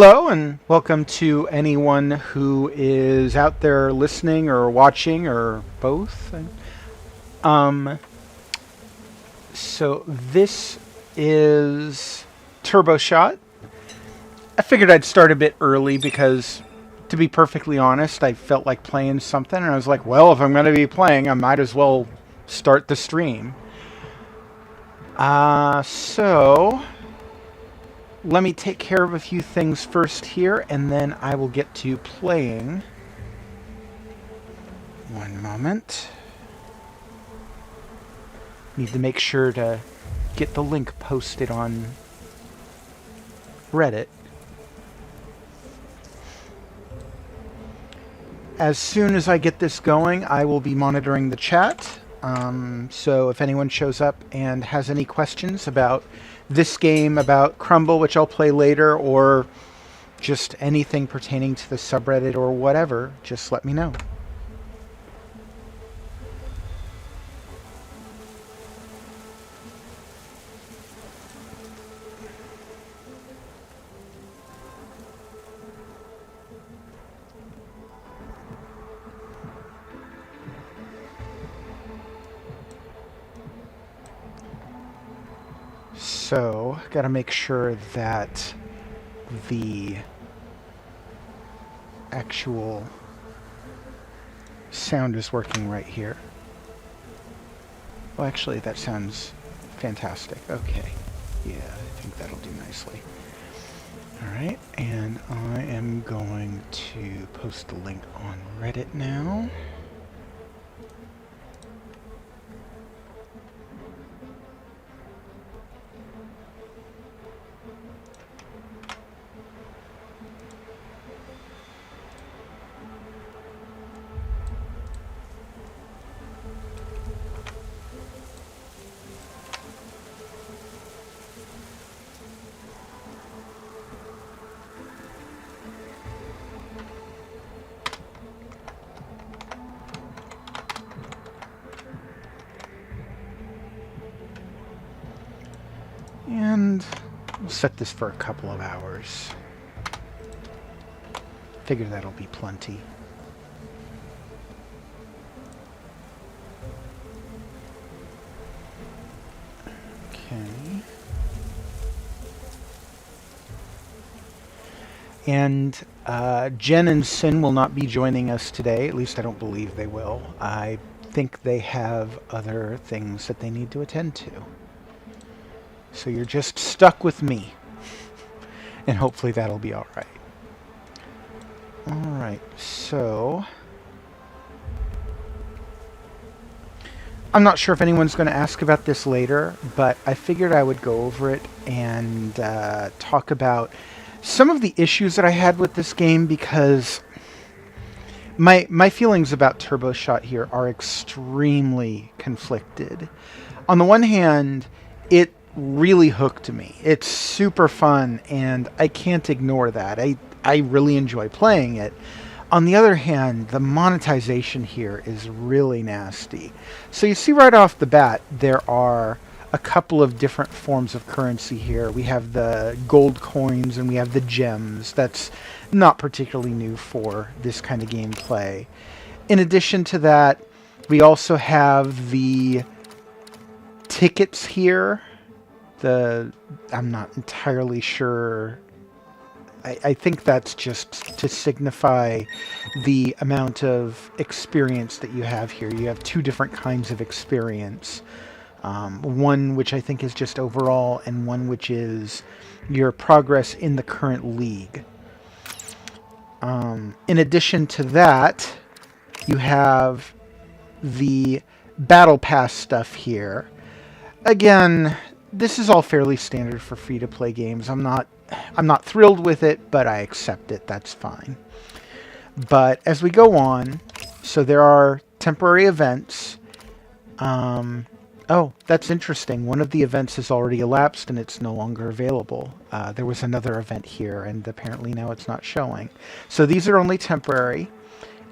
Hello and welcome to anyone who is out there listening or watching or both. Um, so this is Turbo Shot. I figured I'd start a bit early because, to be perfectly honest, I felt like playing something and I was like, well, if I'm going to be playing, I might as well start the stream. So let me take care of a few things first here, and then I will get to playing. One moment. Need to make sure to get the link posted on Reddit. As soon as I get this going, I will be monitoring the chat. So if anyone shows up and has any questions about this game, about Crumble, which I'll play later, or just anything pertaining to the subreddit or whatever, just let me know. So, gotta make sure that the actual sound is working right here. Well, actually, that sounds fantastic. Okay. Yeah, I think that'll do nicely. Alright, and I am going to post the link on Reddit now. And we'll set this for a couple of hours. Figure that'll be plenty. Okay. And Jen and Sin will not be joining us today. At least I don't believe they will. I think they have other things that they need to attend to. So you're just stuck with me. And hopefully that'll be alright. Alright, so I'm not sure if anyone's going to ask about this later, but I figured I would go over it and talk about some of the issues that I had with this game, because my feelings about Turbo Shot here are extremely conflicted. On the one hand, it really hooked me. It's super fun, and I can't ignore that. I really enjoy playing it. On the other hand, the monetization here is really nasty. So you see right off the bat, there are a couple of different forms of currency here. We have the gold coins and we have the gems. That's not particularly new for this kind of gameplay. In addition to that, we also have the tickets here. I'm not entirely sure. I think that's just to signify the amount of experience that you have here. You have two different kinds of experience. One which I think is just overall, and one which is your progress in the current league. In addition to that, you have the Battle Pass stuff here. Again, this is all fairly standard for free-to-play games. I'm not thrilled with it, but I accept it. That's fine. But as we go on, so there are temporary events. Oh, that's interesting. One of the events has already elapsed and it's no longer available. There was another event here, and apparently now it's not showing. So these are only temporary.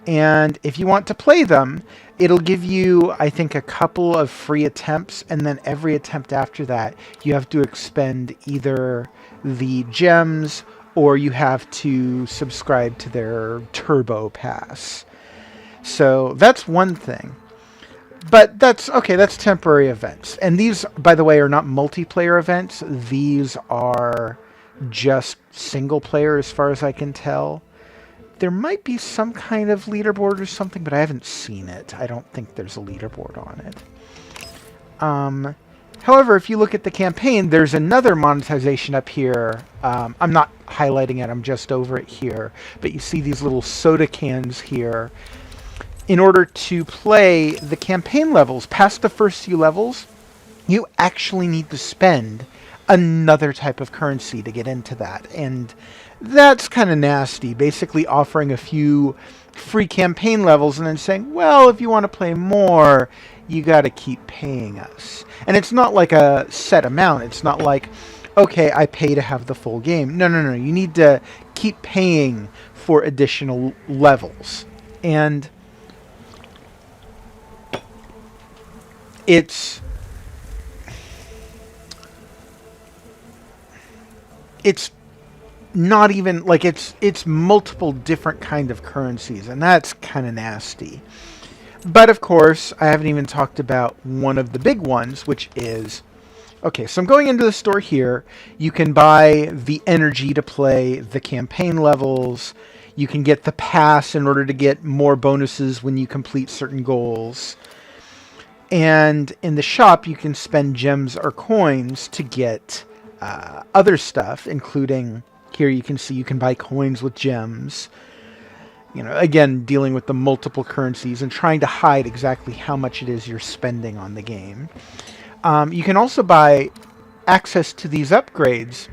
And if you want to play them, it'll give you, I think, a couple of free attempts, and then every attempt after that, you have to expend either the gems or you have to subscribe to their Turbo Pass. So that's one thing. But that's okay, that's temporary events. And these, by the way, are not multiplayer events. These are just single player as far as I can tell. There might be some kind of leaderboard or something, but I haven't seen it. I don't think there's a leaderboard on it. However, if you look at the campaign, there's another monetization up here. I'm not highlighting it, I'm just over it here. But you see these little soda cans here. In order to play the campaign levels, past the first few levels, you actually need to spend another type of currency to get into that. And that's kind of nasty, basically offering a few free campaign levels and then saying, well, if you want to play more, you got to keep paying us. And it's not like a set amount. It's not like, okay, I pay to have the full game. No. You need to keep paying for additional levels. And it's not even like it's multiple different kind of currencies, and that's kind of nasty. But of course, I haven't even talked about one of the big ones, which is, okay, so I'm going into the store here. You can buy the energy to play the campaign levels. You can get the pass in order to get more bonuses when you complete certain goals. And in the shop, you can spend gems or coins to get other stuff, including, here you can see you can buy coins with gems. You know, again, dealing with the multiple currencies and trying to hide exactly how much it is you're spending on the game. You can also buy access to these upgrades,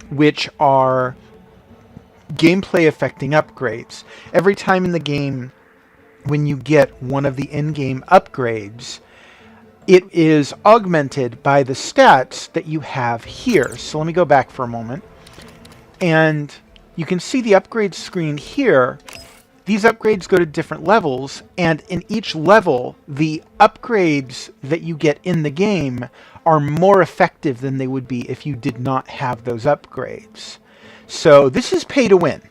which are gameplay affecting upgrades. Every time in the game, when you get one of the in-game upgrades, it is augmented by the stats that you have here. So let me go back for a moment. And you can see the upgrade screen here. These upgrades go to different levels, and in each level, the upgrades that you get in the game are more effective than they would be if you did not have those upgrades. So this is pay to win.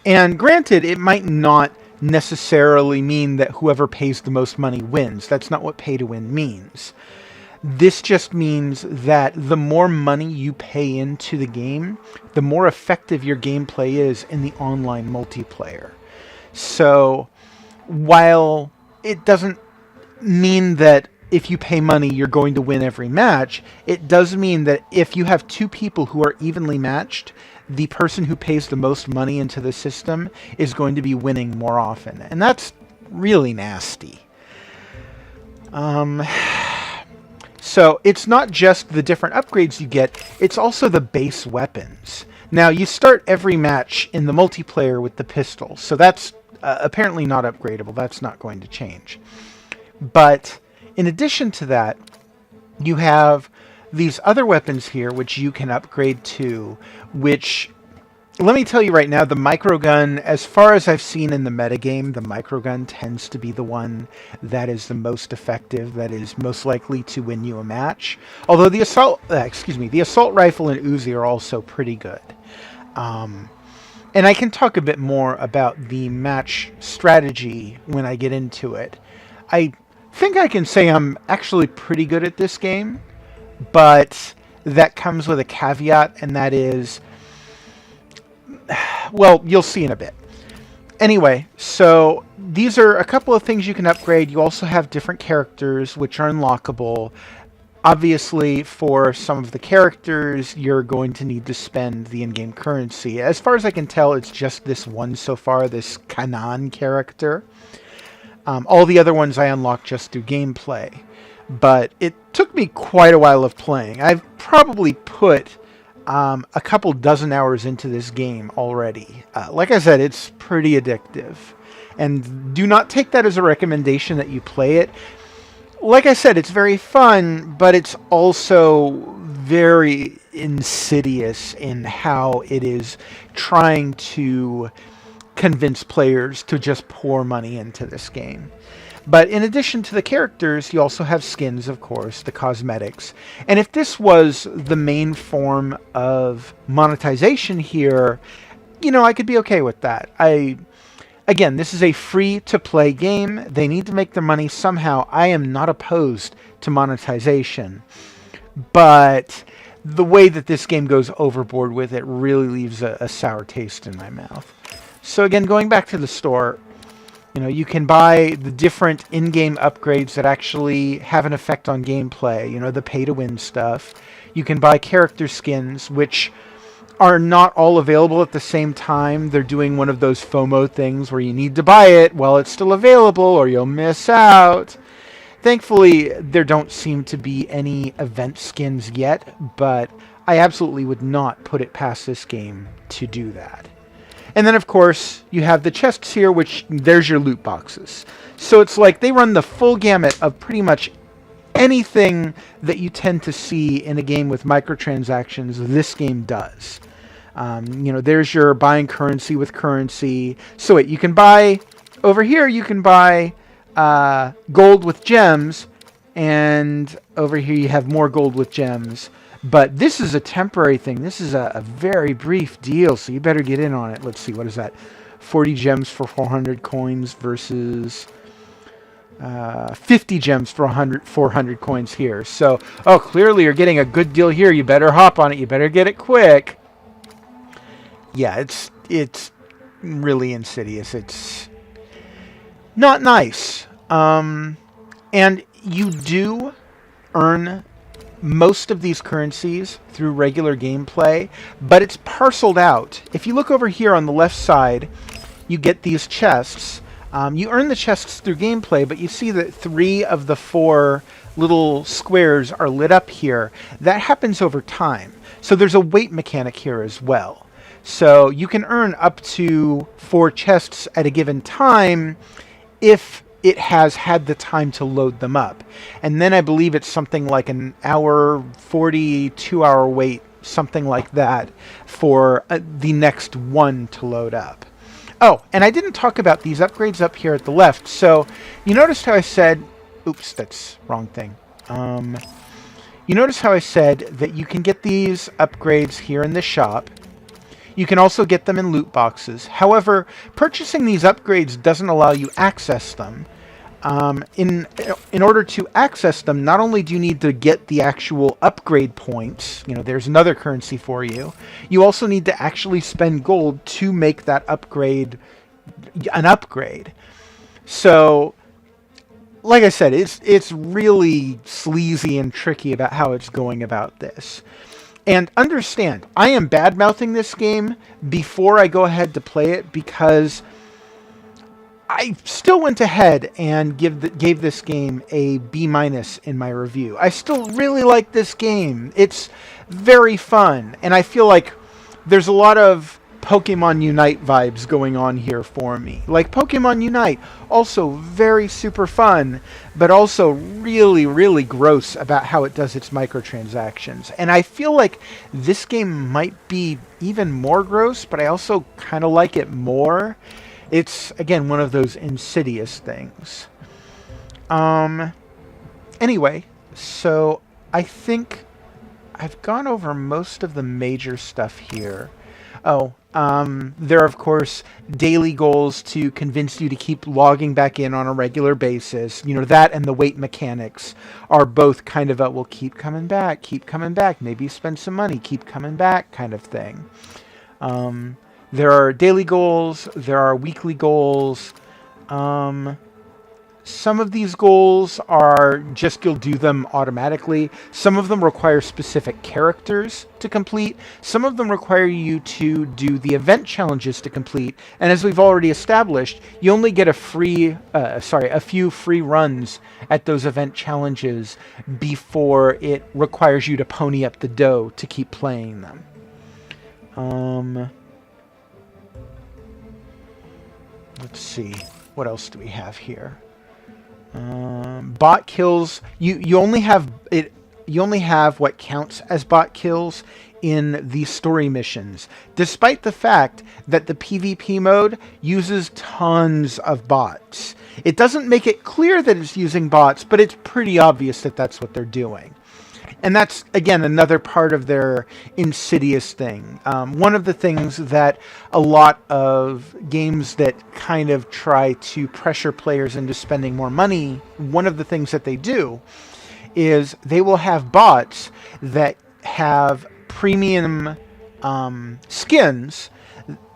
And granted, it might not necessarily mean that whoever pays the most money wins. That's not what pay to win means. This just means that the more money you pay into the game, the more effective your gameplay is in the online multiplayer. So while it doesn't mean that if you pay money you're going to win every match, it does mean that if you have two people who are evenly matched, the person who pays the most money into the system is going to be winning more often. And that's really nasty. So it's not just the different upgrades you get, it's also the base weapons. Now, you start every match in the multiplayer with the pistol, so that's apparently not upgradable. That's not going to change. But in addition to that, you have these other weapons here, which you can upgrade to, which, let me tell you right now, the microgun, as far as I've seen in the metagame, the microgun tends to be the one that is the most effective, that is most likely to win you a match. Although the assault rifle and Uzi are also pretty good. And I can talk a bit more about the match strategy when I get into it. I think I can say I'm actually pretty good at this game, but that comes with a caveat, and that is, well, you'll see in a bit. Anyway, so these are a couple of things you can upgrade. You also have different characters which are unlockable. Obviously, for some of the characters, you're going to need to spend the in-game currency. As far as I can tell, it's just this one so far, this Kanan character. All the other ones I unlocked just through gameplay. But it took me quite a while of playing. I've probably put a couple dozen hours into this game already. Like I said, it's pretty addictive. And do not take that as a recommendation that you play it. Like I said, it's very fun, but it's also very insidious in how it is trying to convince players to just pour money into this game. But in addition to the characters, you also have skins, of course, the cosmetics. And if this was the main form of monetization here, you know, I could be okay with that. Again, this is a free-to-play game. They need to make their money somehow. I am not opposed to monetization. But the way that this game goes overboard with it really leaves a sour taste in my mouth. So again, going back to the store, you know, you can buy the different in-game upgrades that actually have an effect on gameplay, you know, the pay-to-win stuff. You can buy character skins, which are not all available at the same time. They're doing one of those FOMO things where you need to buy it while it's still available or you'll miss out. Thankfully, there don't seem to be any event skins yet, but I absolutely would not put it past this game to do that. And then, of course, you have the chests here, which there's your loot boxes. So it's like they run the full gamut of pretty much anything that you tend to see in a game with microtransactions. This game does. You know, there's your buying currency with currency. So wait, you can buy, over here you can buy gold with gems, and over here you have more gold with gems. But this is a temporary thing. This is a very brief deal, so you better get in on it. Let's see, what is that? 40 gems for 400 coins versus 50 gems for 400 coins here. So, oh, clearly you're getting a good deal here. You better hop on it. You better get it quick. Yeah, it's really insidious. It's not nice. And you do earn most of these currencies through regular gameplay, but it's parceled out. If you look over here on the left side, you get these chests. You earn the chests through gameplay, but you see that 3 of the 4 little squares are lit up here. That happens over time. So there's a weight mechanic here as well. So you can earn up to 4 chests at a given time if it has had the time to load them up. And then I believe it's something like an hour, 42-hour wait, something like that, for the next one to load up. Oh, and I didn't talk about these upgrades up here at the left. So you noticed how I said, oops, that's wrong thing. You notice how I said that you can get these upgrades here in the shop. You can also get them in loot boxes. However, purchasing these upgrades doesn't allow you access them. In order to access them, not only do you need to get the actual upgrade points, you know, there's another currency for you, you also need to actually spend gold to make that upgrade an upgrade. So, like I said, it's really sleazy and tricky about how it's going about this. And understand, I am bad-mouthing this game before I go ahead to play it because I still went ahead and gave this game a B- in my review. I still really like this game. It's very fun, and I feel like there's a lot of Pokemon Unite vibes going on here for me. Like Pokemon Unite, also very super fun, but also really, really gross about how it does its microtransactions. And I feel like this game might be even more gross, but I also kind of like it more. It's, again, one of those insidious things. Anyway, so I think I've gone over most of the major stuff here. Oh, there are, of course, daily goals to convince you to keep logging back in on a regular basis. You know, that and the weight mechanics are both kind of a, well, keep coming back, maybe spend some money, keep coming back kind of thing. There are daily goals, there are weekly goals. Some of these goals are just you'll do them automatically. Some of them require specific characters to complete. Some of them require you to do the event challenges to complete. And as we've already established, you only get a few free runs at those event challenges before it requires you to pony up the dough to keep playing them. Let's see, what else do we have here? Bot kills, you only have it. you only have what counts as bot kills in the story missions, despite the fact that the PvP mode uses tons of bots. It doesn't make it clear that it's using bots, but it's pretty obvious that that's what they're doing. And that's, again, another part of their insidious thing. One of the things that a lot of games that kind of try to pressure players into spending more money, one of the things that they do is they will have bots that have premium skins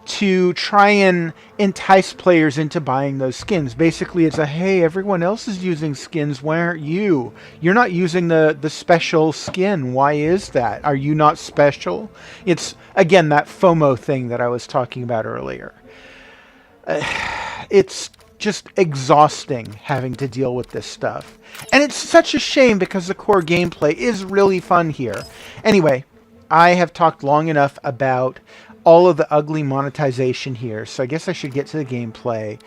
to try and entice players into buying those skins. Basically, it's a, hey, everyone else is using skins. Why aren't you? You're not using the special skin. Why is that? Are you not special? It's, again, that FOMO thing that I was talking about earlier. It's just exhausting having to deal with this stuff. And it's such a shame because the core gameplay is really fun here. Anyway, I have talked long enough about all of the ugly monetization here, so I guess I should get to the gameplay.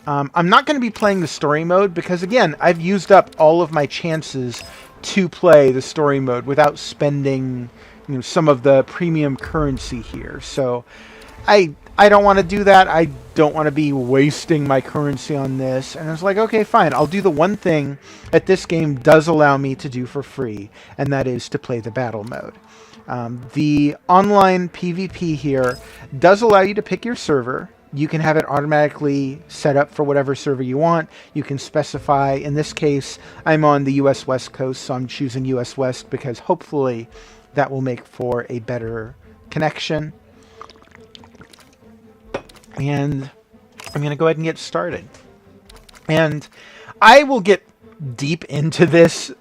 I'm not going to be playing the story mode because, again, I've used up all of my chances to play the story mode without spending, some of the premium currency here. So I don't want to do that. I don't want to be wasting my currency on this. And I was like, okay, fine. I'll do the one thing that this game does allow me to do for free, and that is to play the battle mode. The online PvP here does allow you to pick your server. You can have it automatically set up for whatever server you want. You can specify, in this case, I'm on the US West Coast, so I'm choosing US West because hopefully that will make for a better connection. And I'm going to go ahead and get started. And I will get deep into this.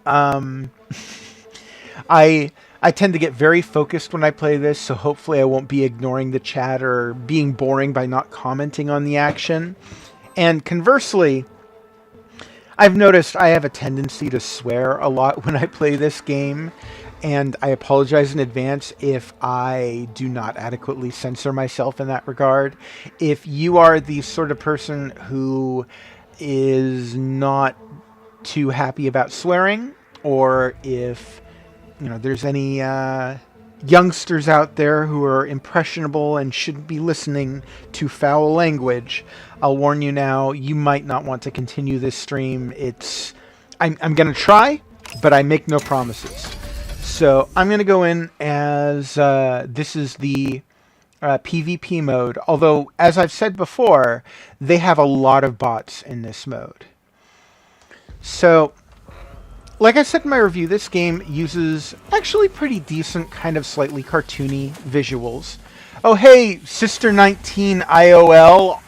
I tend to get very focused when I play this, so hopefully I won't be ignoring the chat or being boring by not commenting on the action. And conversely, I've noticed I have a tendency to swear a lot when I play this game, and I apologize in advance if I do not adequately censor myself in that regard. If you are the sort of person who is not too happy about swearing, or if there's any youngsters out there who are impressionable and shouldn't be listening to foul language, I'll warn you now, you might not want to continue this stream. I'm going to try, but I make no promises. So I'm going to go in as this is the PvP mode, although, as I've said before, they have a lot of bots in this mode. So, like I said in my review, this game uses actually pretty decent, kind of slightly cartoony visuals. Oh, hey, Sister19 IOL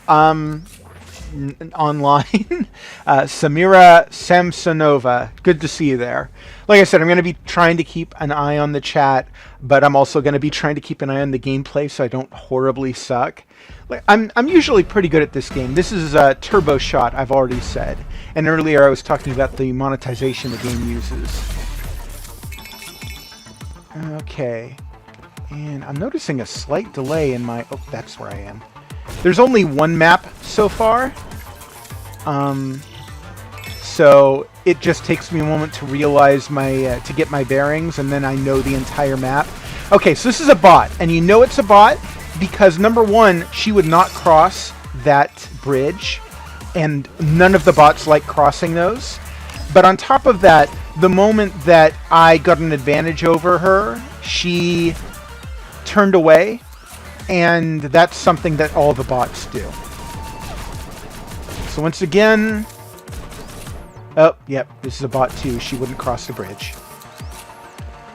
online. Samira Samsonova. Good to see you there. Like I said, I'm going to be trying to keep an eye on the chat, but I'm also going to be trying to keep an eye on the gameplay so I don't horribly suck. I'm usually pretty good at this game. This is a Turbo Shot, I've already said. And earlier I was talking about the monetization the game uses. Okay. And I'm noticing a slight delay in my... Oh, that's where I am. There's only one map so far. So it just takes me a moment to realize to get my bearings, and then I know the entire map. Okay, so this is a bot, and you know it's a bot because, number one, she would not cross that bridge, and none of the bots like crossing those. But on top of that, the moment that I got an advantage over her, she turned away, and that's something that all the bots do. So once again... Oh, yep, this is a bot too. She wouldn't cross the bridge.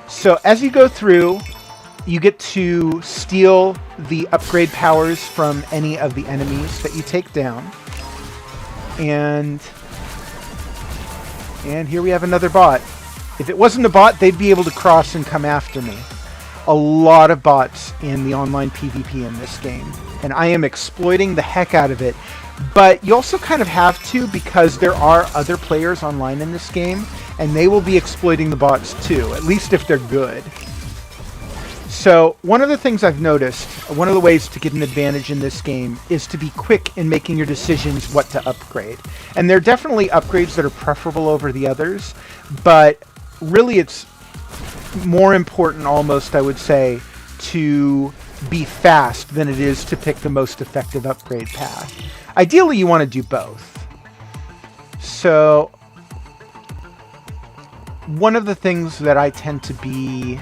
So as you go through, you get to steal the upgrade powers from any of the enemies that you take down. And here we have another bot. If it wasn't a bot, they'd be able to cross and come after me. A lot of bots in the online PvP in this game, and I am exploiting the heck out of it. But you also kind of have to, because there are other players online in this game, and they will be exploiting the bots too, at least if they're good. So one of the things I've noticed, one of the ways to get an advantage in this game is to be quick in making your decisions what to upgrade. And there are definitely upgrades that are preferable over the others, but really it's more important almost, I would say, to be fast than it is to pick the most effective upgrade path. Ideally, you want to do both. So one of the things that I tend to think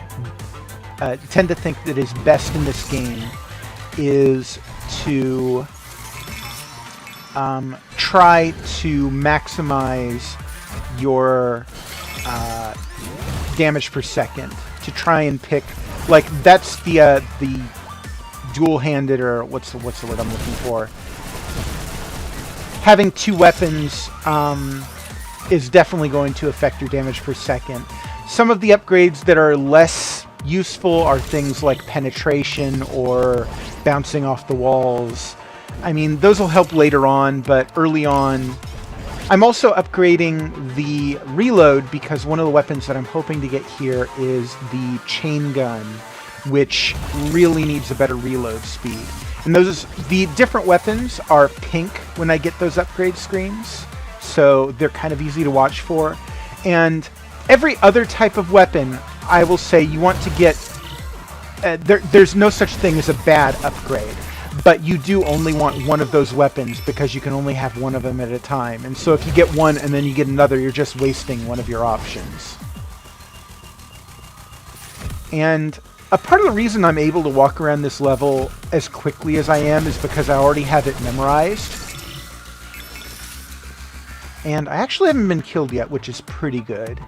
that is best in this game is to try to maximize your damage per second. To try and pick, like, that's the dual-handed, or what's the word I'm looking for? Having two weapons is definitely going to affect your damage per second. Some of the upgrades that are less useful are things like penetration or bouncing off the walls. I mean, those will help later on, but early on... I'm also upgrading the reload because one of the weapons that I'm hoping to get here is the chain gun, which really needs a better reload speed. And the different weapons are pink when I get those upgrade screens, so they're kind of easy to watch for. And every other type of weapon, I will say you want to get... there's no such thing as a bad upgrade. But you do only want one of those weapons because you can only have one of them at a time. And so if you get one and then you get another, you're just wasting one of your options. And a part of the reason I'm able to walk around this level as quickly as I am is because I already have it memorized. And I actually haven't been killed yet, which is pretty good.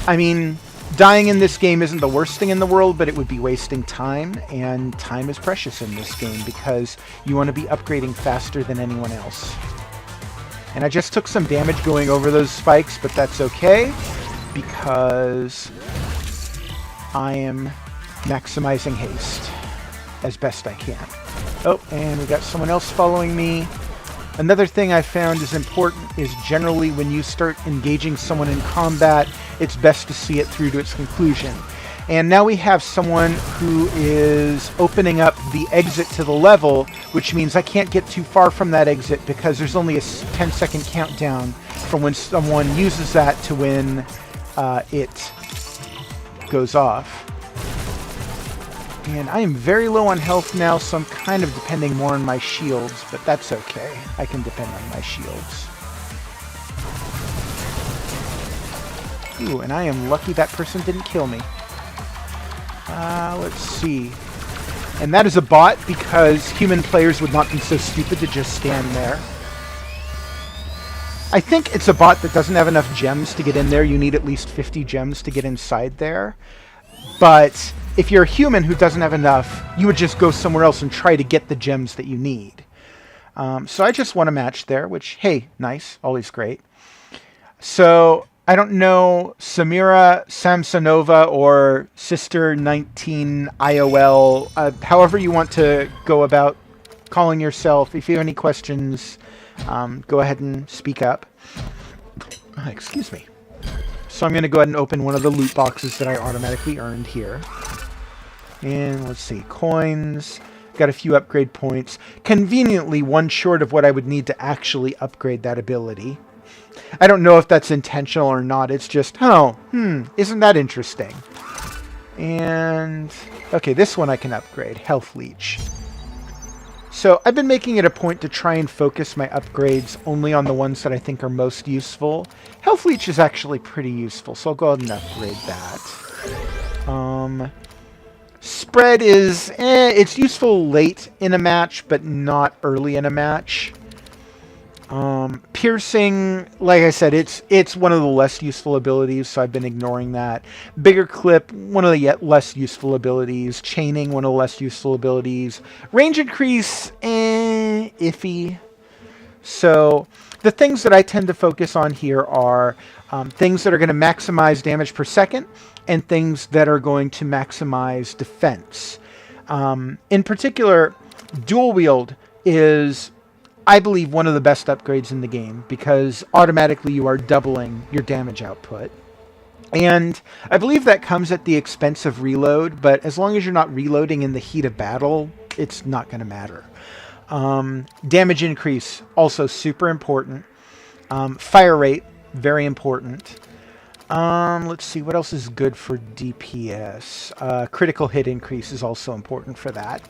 I mean... dying in this game isn't the worst thing in the world, but it would be wasting time, and time is precious in this game because you want to be upgrading faster than anyone else. And I just took some damage going over those spikes, but that's okay because I am maximizing haste as best I can. Oh, and we got someone else following me. Another thing I found is important is generally when you start engaging someone in combat, it's best to see it through to its conclusion. And now we have someone who is opening up the exit to the level, which means I can't get too far from that exit because there's only a 10-second countdown from when someone uses that to when it goes off. And I am very low on health now, so I'm kind of depending more on my shields, but that's okay. I can depend on my shields. Ooh, and I am lucky that person didn't kill me. Let's see. And that is a bot because human players would not be so stupid to just stand there. I think it's a bot that doesn't have enough gems to get in there. You need at least 50 gems to get inside there. But if you're a human who doesn't have enough, you would just go somewhere else and try to get the gems that you need. So I just won a match there, which, hey, nice, always great. So I don't know Samira Samsonova or Sister19IOL, however you want to go about calling yourself. If you have any questions, go ahead and speak up. Excuse me. So I'm going to go ahead and open one of the loot boxes that I automatically earned here. And let's see, coins. Got a few upgrade points. Conveniently, one short of what I would need to actually upgrade that ability. I don't know if that's intentional or not. It's just, isn't that interesting? And, okay, this one I can upgrade. Health Leech. So I've been making it a point to try and focus my upgrades only on the ones that I think are most useful. Health Leech is actually pretty useful, so I'll go ahead and upgrade that. Spread is, it's useful late in a match, but not early in a match. Piercing, like I said, it's one of the less useful abilities, so I've been ignoring that. Bigger Clip, one of the yet less useful abilities. Chaining, one of the less useful abilities. Range Increase, iffy. So the things that I tend to focus on here are things that are going to maximize damage per second and things that are going to maximize defense. In particular, Dual Wield is, I believe, one of the best upgrades in the game because automatically you are doubling your damage output. And I believe that comes at the expense of reload, but as long as you're not reloading in the heat of battle, it's not going to matter. Damage increase, also super important. Fire rate, very important. Let's see, what else is good for DPS? Critical hit increase is also important for that.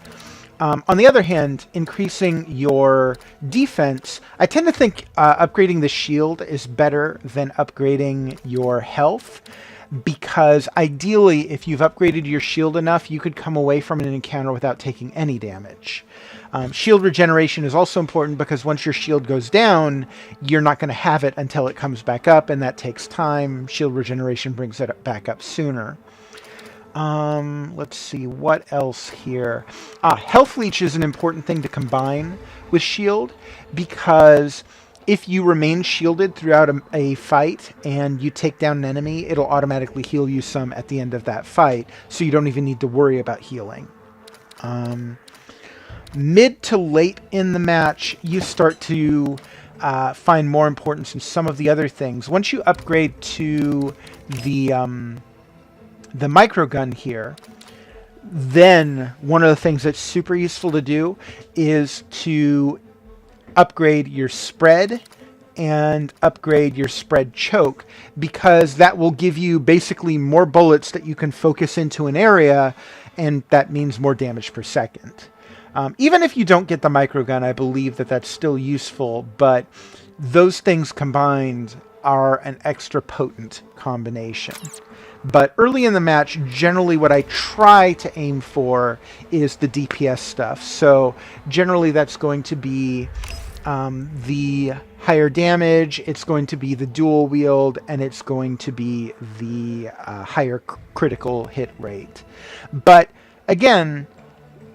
On the other hand, increasing your defense, I tend to think upgrading the shield is better than upgrading your health, because ideally, if you've upgraded your shield enough, you could come away from an encounter without taking any damage. Shield regeneration is also important because once your shield goes down, you're not going to have it until it comes back up, and that takes time. Shield regeneration brings it back up sooner. Let's see, what else here? Health leech is an important thing to combine with shield, because if you remain shielded throughout a fight and you take down an enemy, it'll automatically heal you some at the end of that fight, so you don't even need to worry about healing. Mid to late in the match, you start to find more importance in some of the other things. Once you upgrade to the microgun here, then one of the things that's super useful to do is to upgrade your spread and upgrade your spread choke, because that will give you basically more bullets that you can focus into an area, and that means more damage per second. Even if you don't get the microgun, I believe that that's still useful, but those things combined are an extra potent combination. But early in the match, generally what I try to aim for is the DPS stuff. So generally that's going to be the higher damage, it's going to be the dual wield, and it's going to be the higher critical hit rate. But again,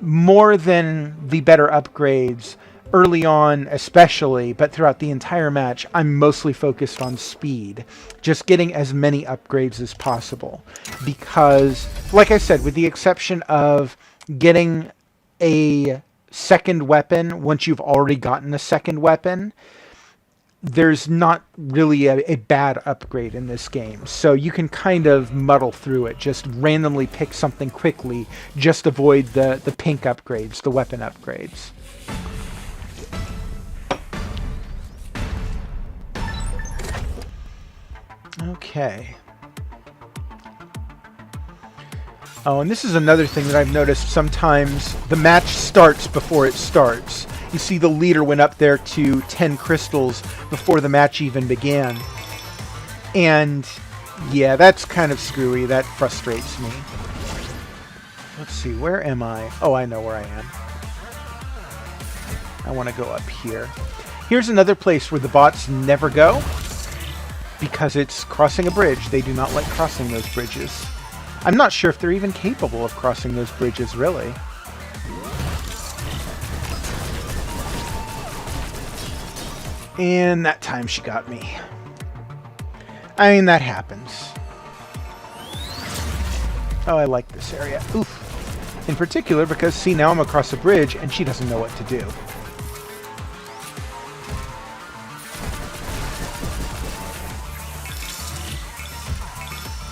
more than the better upgrades, early on especially, but throughout the entire match, I'm mostly focused on speed. Just getting as many upgrades as possible. Because, like I said, with the exception of getting a second weapon once you've already gotten a second weapon, there's not really a bad upgrade in this game. So you can kind of muddle through it. Just randomly pick something quickly. Just avoid the pink upgrades, the weapon upgrades. Okay. Oh, and this is another thing that I've noticed. Sometimes the match starts before it starts. You see the leader went up there to 10 crystals before the match even began. And yeah, that's kind of screwy. That frustrates me. Let's see, where am I? Oh, I know where I am. I want to go up here. Here's another place where the bots never go, because it's crossing a bridge. They do not like crossing those bridges. I'm not sure if they're even capable of crossing those bridges, really. And that time she got me. I mean, that happens. Oh, I like this area. Oof. In particular because, see, now I'm across a bridge and she doesn't know what to do.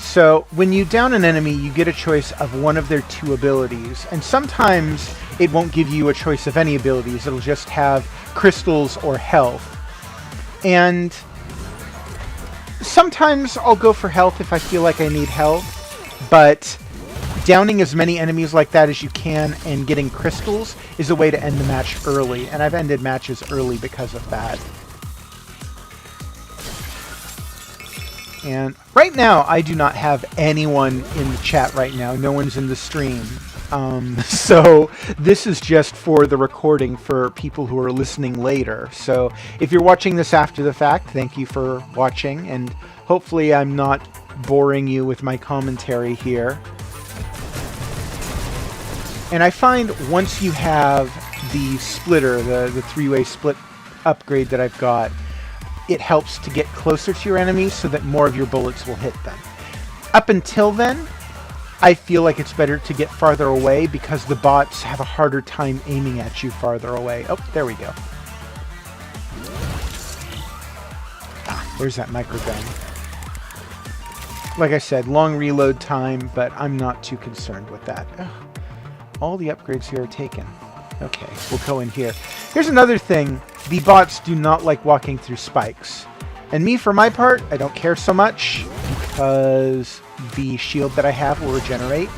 So, when you down an enemy, you get a choice of one of their two abilities, and sometimes it won't give you a choice of any abilities. It'll just have crystals or health. And sometimes I'll go for health if I feel like I need health, but downing as many enemies like that as you can and getting crystals is a way to end the match early, and I've ended matches early because of that. And right now, I do not have anyone in the chat right now. No one's in the stream. So this is just for the recording for people who are listening later. So if you're watching this after the fact, thank you for watching. And hopefully I'm not boring you with my commentary here. And I find once you have the splitter, the three-way split upgrade that I've got, it helps to get closer to your enemies so that more of your bullets will hit them. Up until then, I feel like it's better to get farther away because the bots have a harder time aiming at you farther away. Oh, there we go. There's that microgun. Like I said, long reload time, but I'm not too concerned with that. All the upgrades here are taken. Okay, we'll go in here. Here's another thing. The bots do not like walking through spikes. And me, for my part, I don't care so much because the shield that I have will regenerate.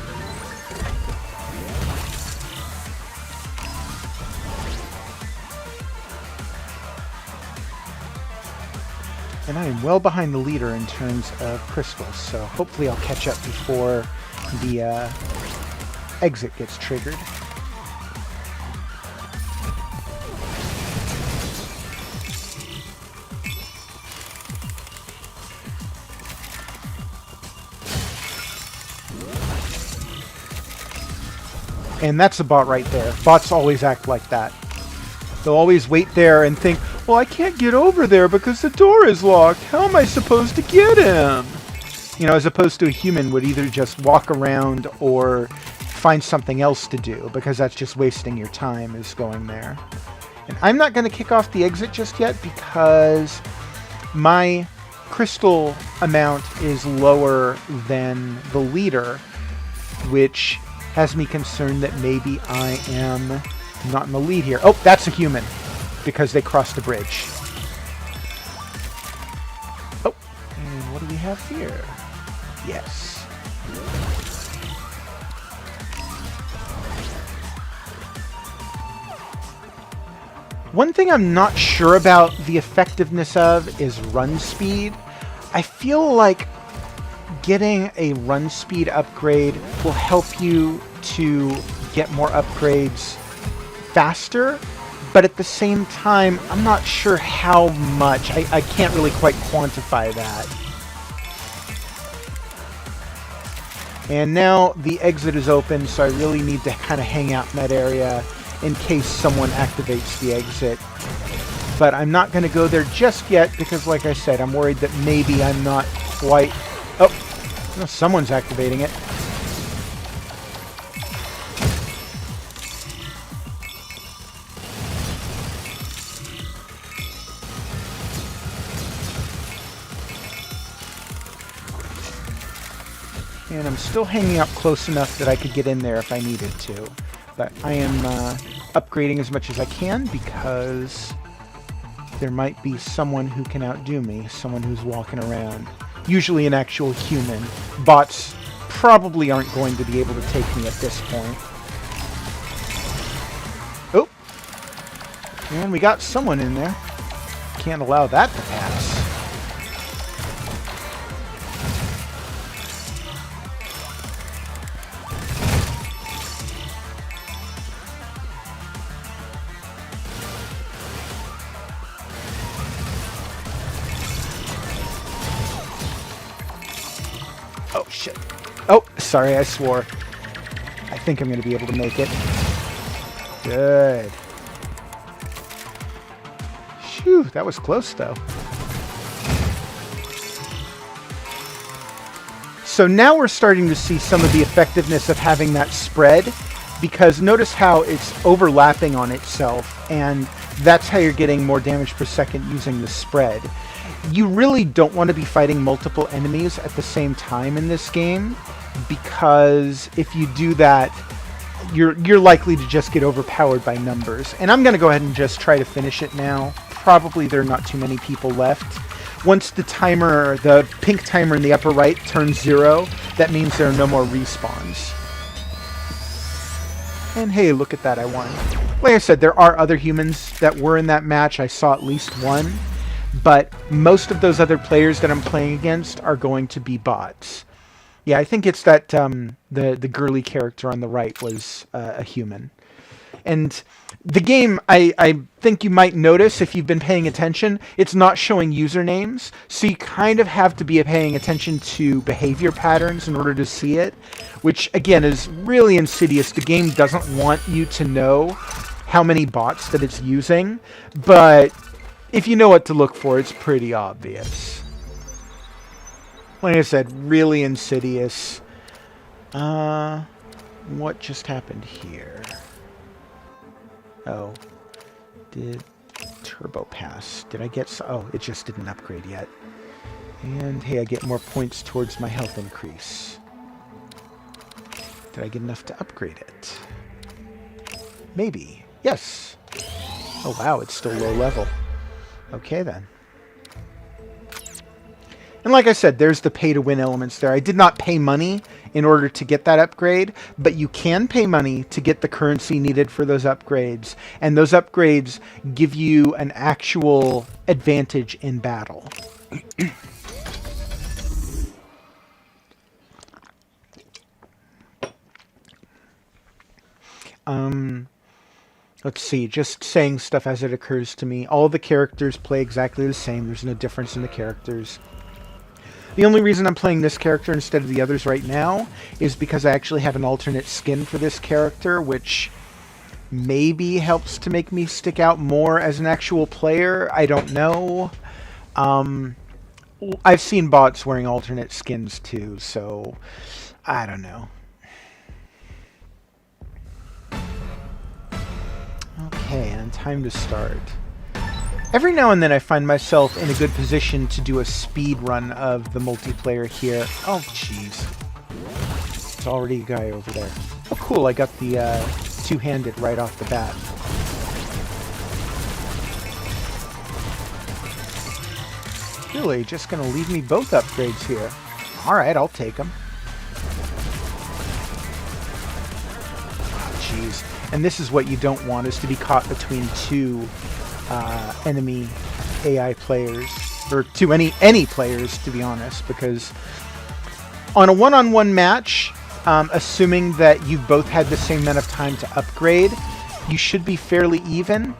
And I am well behind the leader in terms of crystals, so hopefully I'll catch up before the exit gets triggered. And that's a bot right there. Bots always act like that. They'll always wait there and think, well, I can't get over there because the door is locked. How am I supposed to get him? You know, as opposed to a human would either just walk around or find something else to do, because that's just wasting your time is going there. And I'm not going to kick off the exit just yet because my crystal amount is lower than the leader, which has me concerned that maybe I am not in the lead here. Oh, that's a human, because they crossed a bridge. Oh, and what do we have here? Yes. One thing I'm not sure about the effectiveness of is run speed. I feel like getting a run speed upgrade will help you to get more upgrades faster, but at the same time, I'm not sure how much. I can't really quite quantify that. And now the exit is open, so I really need to kind of hang out in that area in case someone activates the exit. But I'm not going to go there just yet because, like I said, I'm worried that maybe I'm not quite... Oh, no, someone's activating it. And I'm still hanging out close enough that I could get in there if I needed to. But I am upgrading as much as I can because there might be someone who can outdo me, someone who's walking around. Usually an actual human. Bots probably aren't going to be able to take me at this point. Oh! And we got someone in there. Can't allow that to pass. Oh, shit. Oh, sorry, I swore. I think I'm going to be able to make it. Good. Phew, that was close, though. So now we're starting to see some of the effectiveness of having that spread, because notice how it's overlapping on itself, and that's how you're getting more damage per second using the spread. You really don't want to be fighting multiple enemies at the same time in this game, because if you do that, you're likely to just get overpowered by numbers. And I'm going to go ahead and just try to finish it now. Probably there are not too many people left. Once the timer, the pink timer in the upper right turns 0, that means there are no more respawns. And hey, look at that, I won. Like I said, there are other humans that were in that match. I saw at least one. But most of those other players that I'm playing against are going to be bots. Yeah, I think it's that the girly character on the right was a human. And the game, I think you might notice if you've been paying attention, it's not showing usernames. So you kind of have to be paying attention to behavior patterns in order to see it, which again is really insidious. The game doesn't want you to know how many bots that it's using, but if you know what to look for, it's pretty obvious. Like I said, really insidious. What just happened here? Oh, did turbo pass? Did I get... Oh, it just didn't upgrade yet. And hey, I get more points towards my health increase. Did I get enough to upgrade it? Maybe. Yes. Oh wow, it's still low level. Okay then. And like I said, there's the pay-to-win elements there. I did not pay money in order to get that upgrade, but you can pay money to get the currency needed for those upgrades. And those upgrades give you an actual advantage in battle. Let's see, just saying stuff as it occurs to me. All the characters play exactly the same. There's no difference in the characters. The only reason I'm playing this character instead of the others right now is because I actually have an alternate skin for this character, which maybe helps to make me stick out more as an actual player. I don't know. I've seen bots wearing alternate skins too, so I don't know. Okay, and time to start. Every now and then I find myself in a good position to do a speed run of the multiplayer here. Oh, jeez. There's already a guy over there. Oh, cool, I got the two-handed right off the bat. Really, just gonna leave me both upgrades here. Alright, I'll take them. Jeez. And this is what you don't want, is to be caught between two enemy AI players, or to any players, to be honest, because on a one-on-one match, assuming that you've both had the same amount of time to upgrade, you should be fairly even,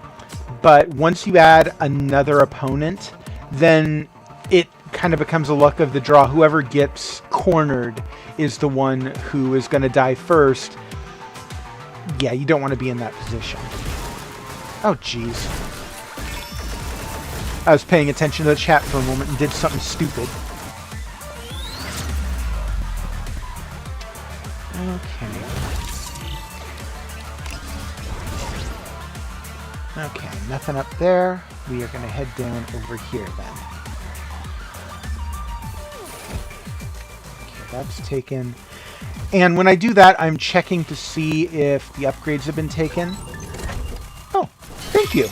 but once you add another opponent, then it kind of becomes a luck of the draw. Whoever gets cornered is the one who is going to die first. Yeah, you don't want to be in that position. Oh, jeez. I was paying attention to the chat for a moment and did something stupid. Okay. Okay, nothing up there. We are going to head down over here then. Okay, that's taken. And when I do that, I'm checking to see if the upgrades have been taken. Oh, thank you.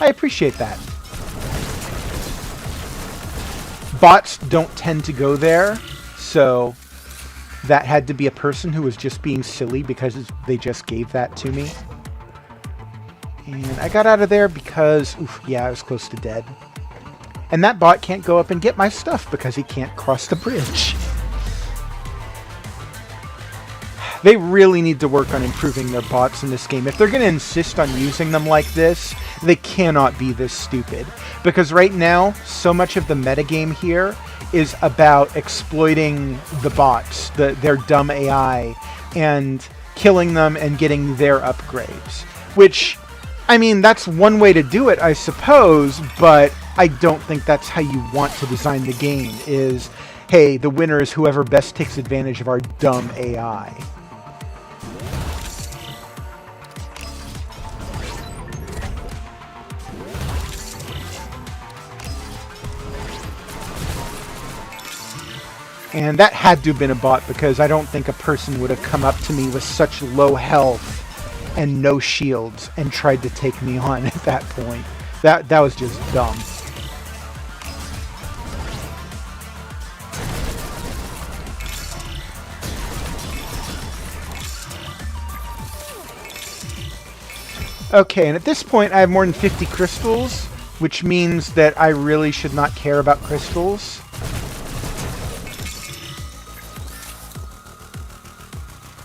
I appreciate that. Bots don't tend to go there, so that had to be a person who was just being silly because they just gave that to me. And I got out of there because, oof, yeah, I was close to dead. And that bot can't go up and get my stuff because he can't cross the bridge. They really need to work on improving their bots in this game. If they're going to insist on using them like this, they cannot be this stupid. Because right now, so much of the metagame here is about exploiting the bots, their dumb AI, and killing them and getting their upgrades. Which, I mean, that's one way to do it, I suppose, but I don't think that's how you want to design the game, is, hey, the winner is whoever best takes advantage of our dumb AI. And that had to have been a bot, because I don't think a person would have come up to me with such low health and no shields and tried to take me on at that point. That was just dumb. Okay, and at this point I have more than 50 crystals, which means that I really should not care about crystals.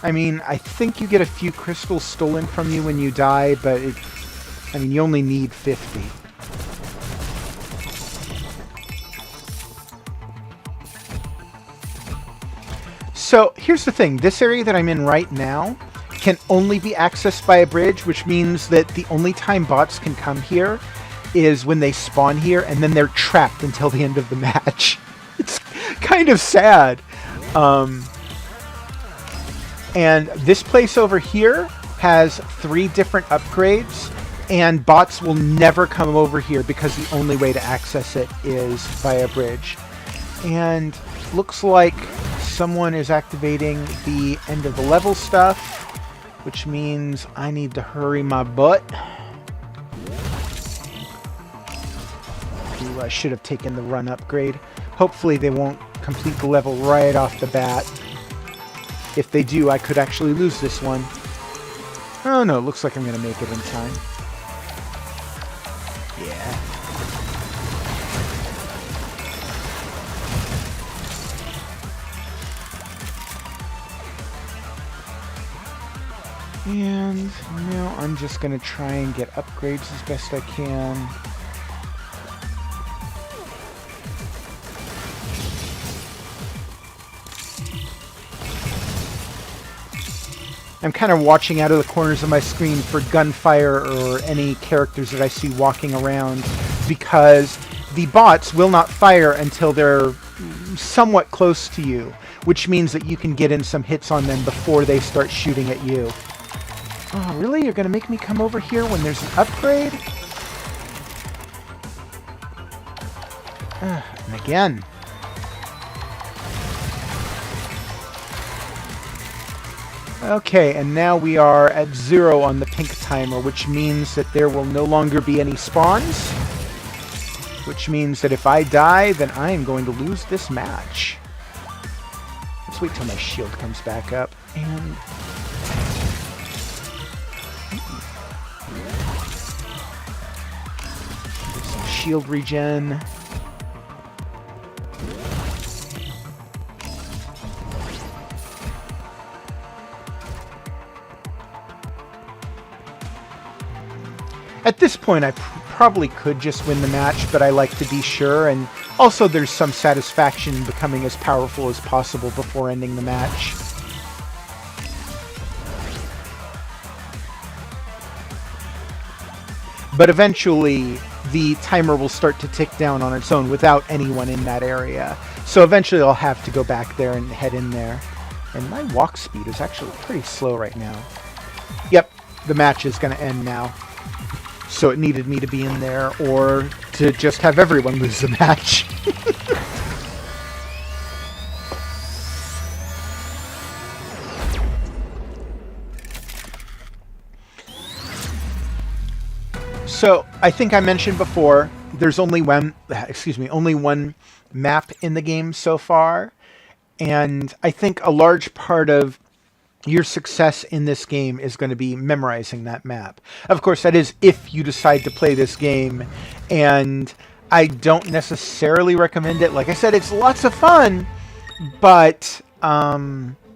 I mean, I think you get a few crystals stolen from you when you die, but I mean, you only need 50. So, here's the thing. This area that I'm in right now can only be accessed by a bridge, which means that the only time bots can come here is when they spawn here, and then they're trapped until the end of the match. It's kind of sad. And this place over here has 3 different upgrades, and bots will never come over here because the only way to access it is via bridge. And looks like someone is activating the end of the level stuff, which means I need to hurry my butt. Ooh, I should have taken the run upgrade. Hopefully they won't complete the level right off the bat. If they do, I could actually lose this one. Oh no, looks like I'm going to make it in time. Yeah. And now I'm just going to try and get upgrades as best I can. I'm kind of watching out of the corners of my screen for gunfire or any characters that I see walking around, because the bots will not fire until they're somewhat close to you, which means that you can get in some hits on them before they start shooting at you. Oh, really? You're going to make me come over here when there's an upgrade? And again. Okay, and now we are at 0 on the pink timer, which means that there will no longer be any spawns. Which means that if I die, then I am going to lose this match. Let's wait till my shield comes back up. And get some shield regen. At this point, I probably could just win the match, but I like to be sure, and also there's some satisfaction in becoming as powerful as possible before ending the match. But eventually, the timer will start to tick down on its own without anyone in that area. So eventually I'll have to go back there and head in there. And my walk speed is actually pretty slow right now. Yep, the match is going to end now. So it needed me to be in there, or to just have everyone lose the match. So I think I mentioned before, there's only one map in the game so far, and I think a large part of your success in this game is going to be memorizing that map. Of course, that is if you decide to play this game, and I don't necessarily recommend it. Like I said, it's lots of fun, but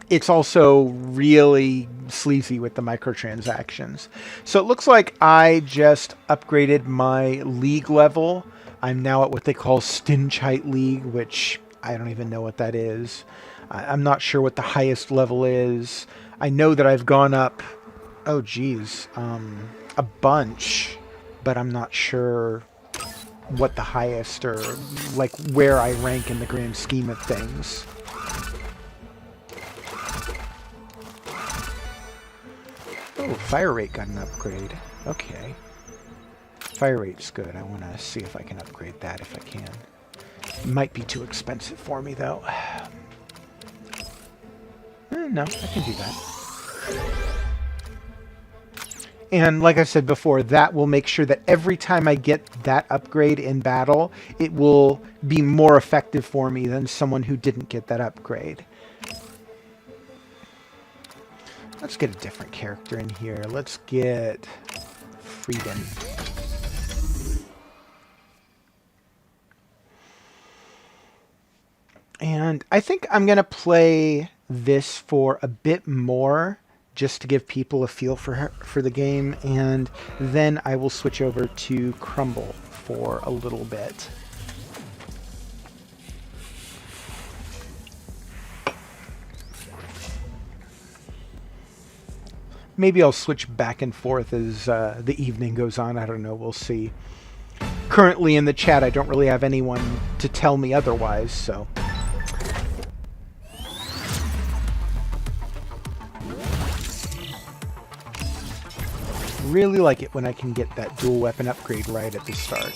it's also really sleazy with the microtransactions. So it looks like I just upgraded my league level. I'm now at what they call Stinchite League, which I don't even know what that is. I'm not sure what the highest level is. I know that I've gone up, oh geez, a bunch, but I'm not sure what the highest or like where I rank in the grand scheme of things. Oh, fire rate got an upgrade. Okay. Fire rate's good. I want to see if I can upgrade that if I can. Might be too expensive for me though. No, I can do that. And like I said before, that will make sure that every time I get that upgrade in battle, it will be more effective for me than someone who didn't get that upgrade. Let's get a different character in here. Let's get Freedom. And I think I'm going to play this for a bit more, just to give people a feel for the game, and then I will switch over to Crumble for a little bit. Maybe I'll switch back and forth as the evening goes on. I don't know. We'll see. Currently in the chat, I don't really have anyone to tell me otherwise, so... Really like it when I can get that dual weapon upgrade right at the start.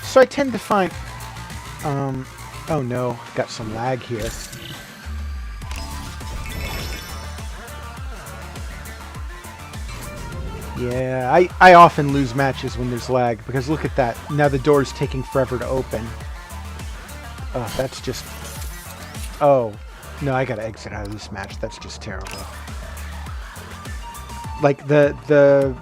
So I tend to find... oh no, got some lag here. Yeah, I often lose matches when there's lag, because look at that. Now the door's taking forever to open. Oh, that's just... Oh. No, I gotta exit out of this match. That's just terrible. Like, the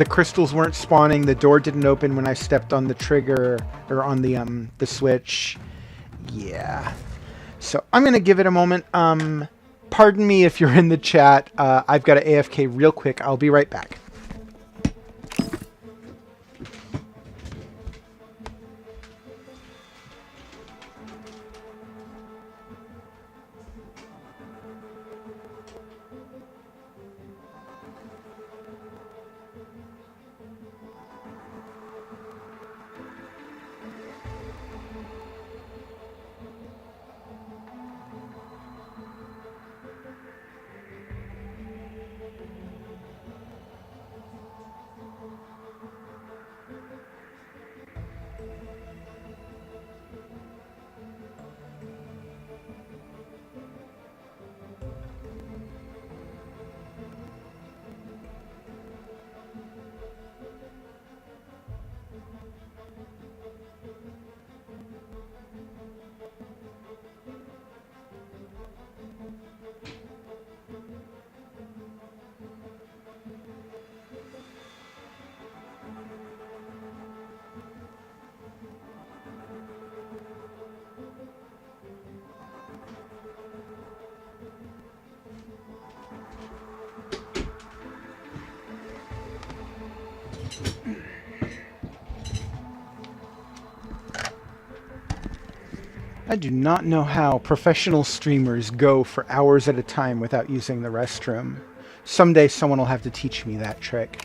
crystals weren't spawning, the door didn't open when I stepped on the trigger, or on the switch. Yeah. So, I'm gonna give it a moment. Pardon me if you're in the chat. I've got to AFK real quick. I'll be right back. I do not know how professional streamers go for hours at a time without using the restroom. Someday someone will have to teach me that trick.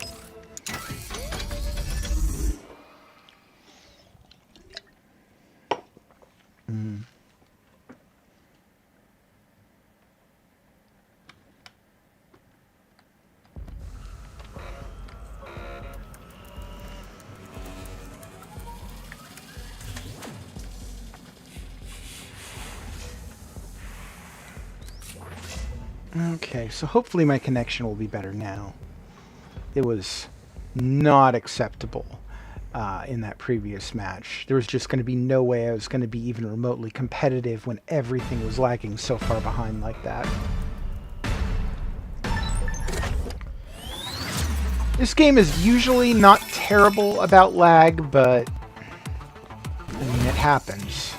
Okay, so hopefully my connection will be better now. It was not acceptable in that previous match. There was just going to be no way I was going to be even remotely competitive when everything was lagging so far behind like that. This game is usually not terrible about lag, but I mean, it happens.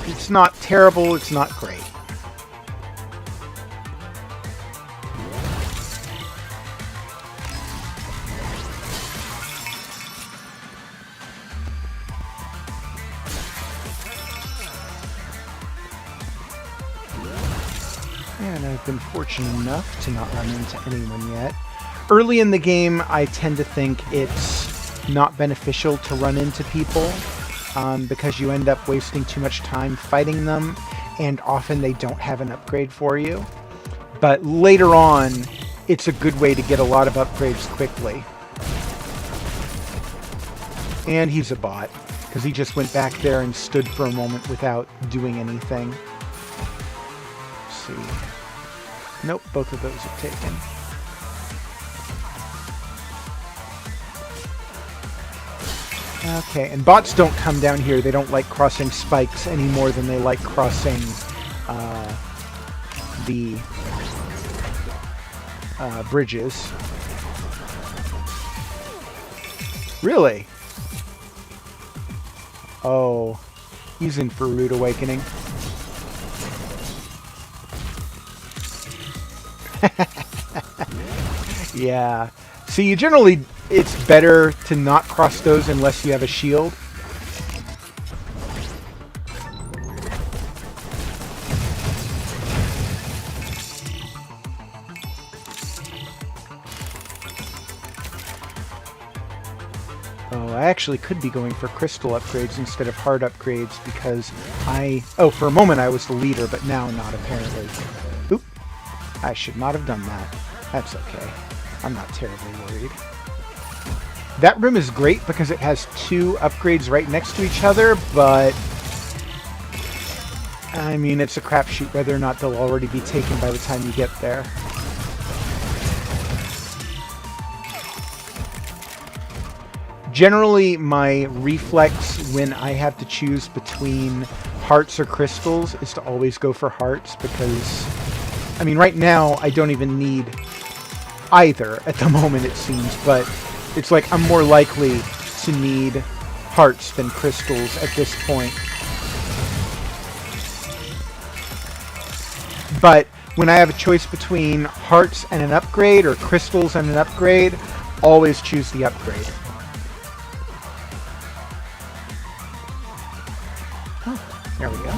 It's not terrible, it's not great. And I've been fortunate enough to not run into anyone yet. Early in the game, I tend to think it's not beneficial to run into people because you end up wasting too much time fighting them, and often they don't have an upgrade for you. But later on, it's a good way to get a lot of upgrades quickly. And he's a bot, because he just went back there and stood for a moment without doing anything. Let's see. Nope, both of those are taken. Okay, and bots don't come down here. They don't like crossing spikes any more than they like crossing the bridges. Really? Oh, he's in for a rude awakening. Yeah. See, you generally, it's better to not cross those unless you have a shield. Oh, I actually could be going for crystal upgrades instead of hard upgrades because oh, for a moment I was the leader, but now not apparently. Oop. I should not have done that. That's okay. I'm not terribly worried. That room is great because it has two upgrades right next to each other, but I mean, it's a crapshoot whether or not they'll already be taken by the time you get there. Generally, my reflex when I have to choose between hearts or crystals is to always go for hearts because, I mean, right now I don't even need either at the moment, it seems, but it's like I'm more likely to need hearts than crystals at this point. But when I have a choice between hearts and an upgrade or crystals and an upgrade, always choose the upgrade. Oh, there we go.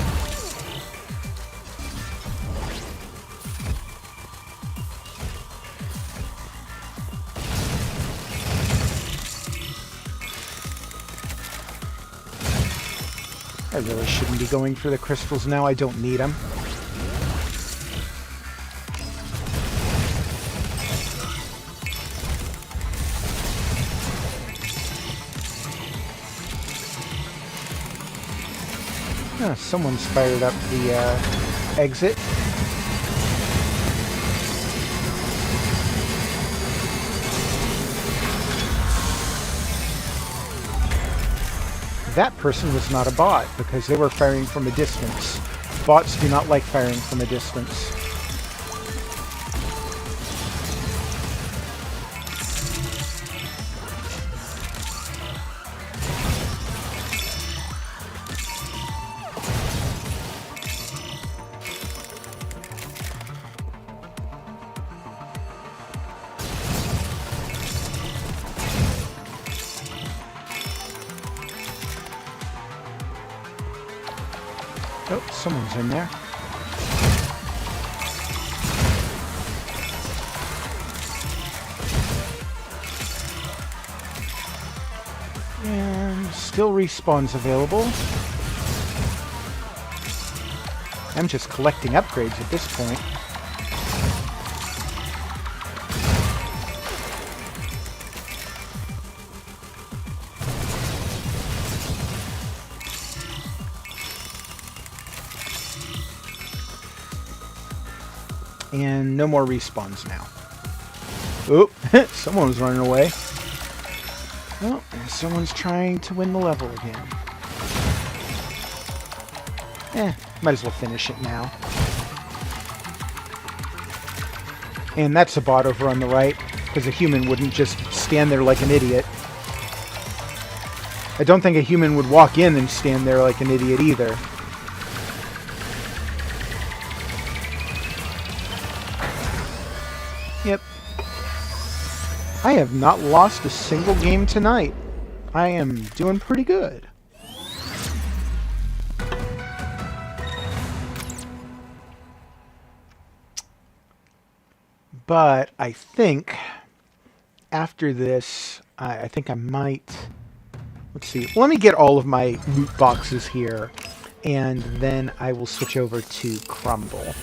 I really shouldn't be going for the crystals now. I don't need them. Oh, someone's fired up the exit. That person was not a bot because they were firing from a distance. Bots do not like firing from a distance. Oh, someone's in there. And still respawns available. I'm just collecting upgrades at this point. And no more respawns now. Oop, someone was running away. Oh, and someone's trying to win the level again. Might as well finish it now. And that's a bot over on the right, because a human wouldn't just stand there like an idiot. I don't think a human would walk in and stand there like an idiot either. Yep. I have not lost a single game tonight. I am doing pretty good. But I think after this, I think I might... Let's see. Let me get all of my loot boxes here, and then I will switch over to Crumble.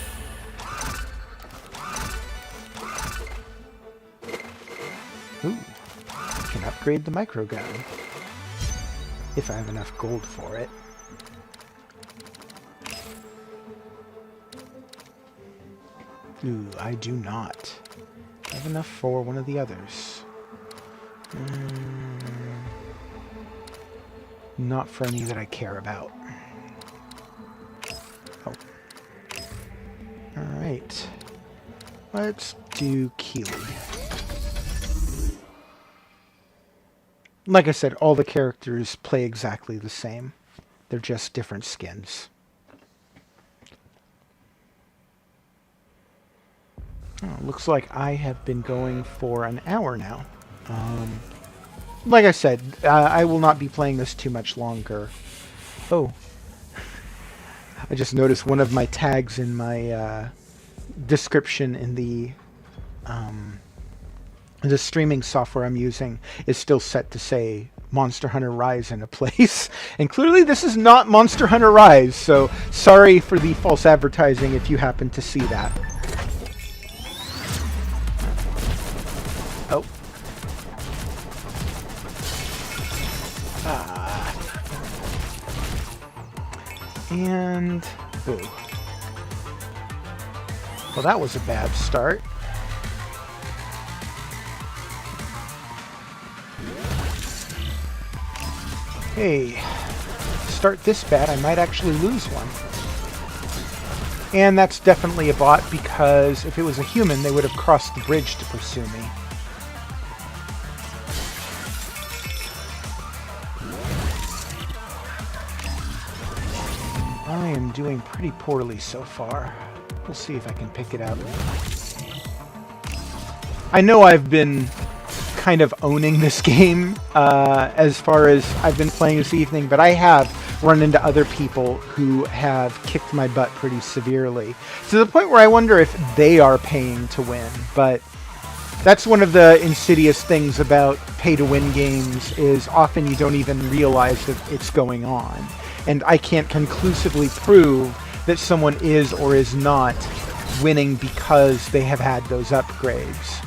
Ooh, I can upgrade the micro gun if I have enough gold for it. Ooh, I do not. I have enough for one of the others. Not for any that I care about. Oh. Alright. Let's do Keely. Like I said, all the characters play exactly the same. They're just different skins. Oh, looks like I have been going for an hour now. Like I said, I will not be playing this too much longer. Oh. I just noticed one of my tags in my description in the streaming software I'm using is still set to say Monster Hunter Rise in a place. And clearly this is not Monster Hunter Rise, so sorry for the false advertising if you happen to see that. Oh. And... ooh. Well, that was a bad start. Hey, start this bad, I might actually lose one. And that's definitely a bot, because if it was a human, they would have crossed the bridge to pursue me. I am doing pretty poorly so far. We'll see if I can pick it up. I know I've been kind of owning this game as far as I've been playing this evening, but I have run into other people who have kicked my butt pretty severely, to the point where I wonder if they are paying to win. But that's one of the insidious things about pay-to-win games, is often you don't even realize that it's going on. And I can't conclusively prove that someone is or is not winning because they have had those upgrades.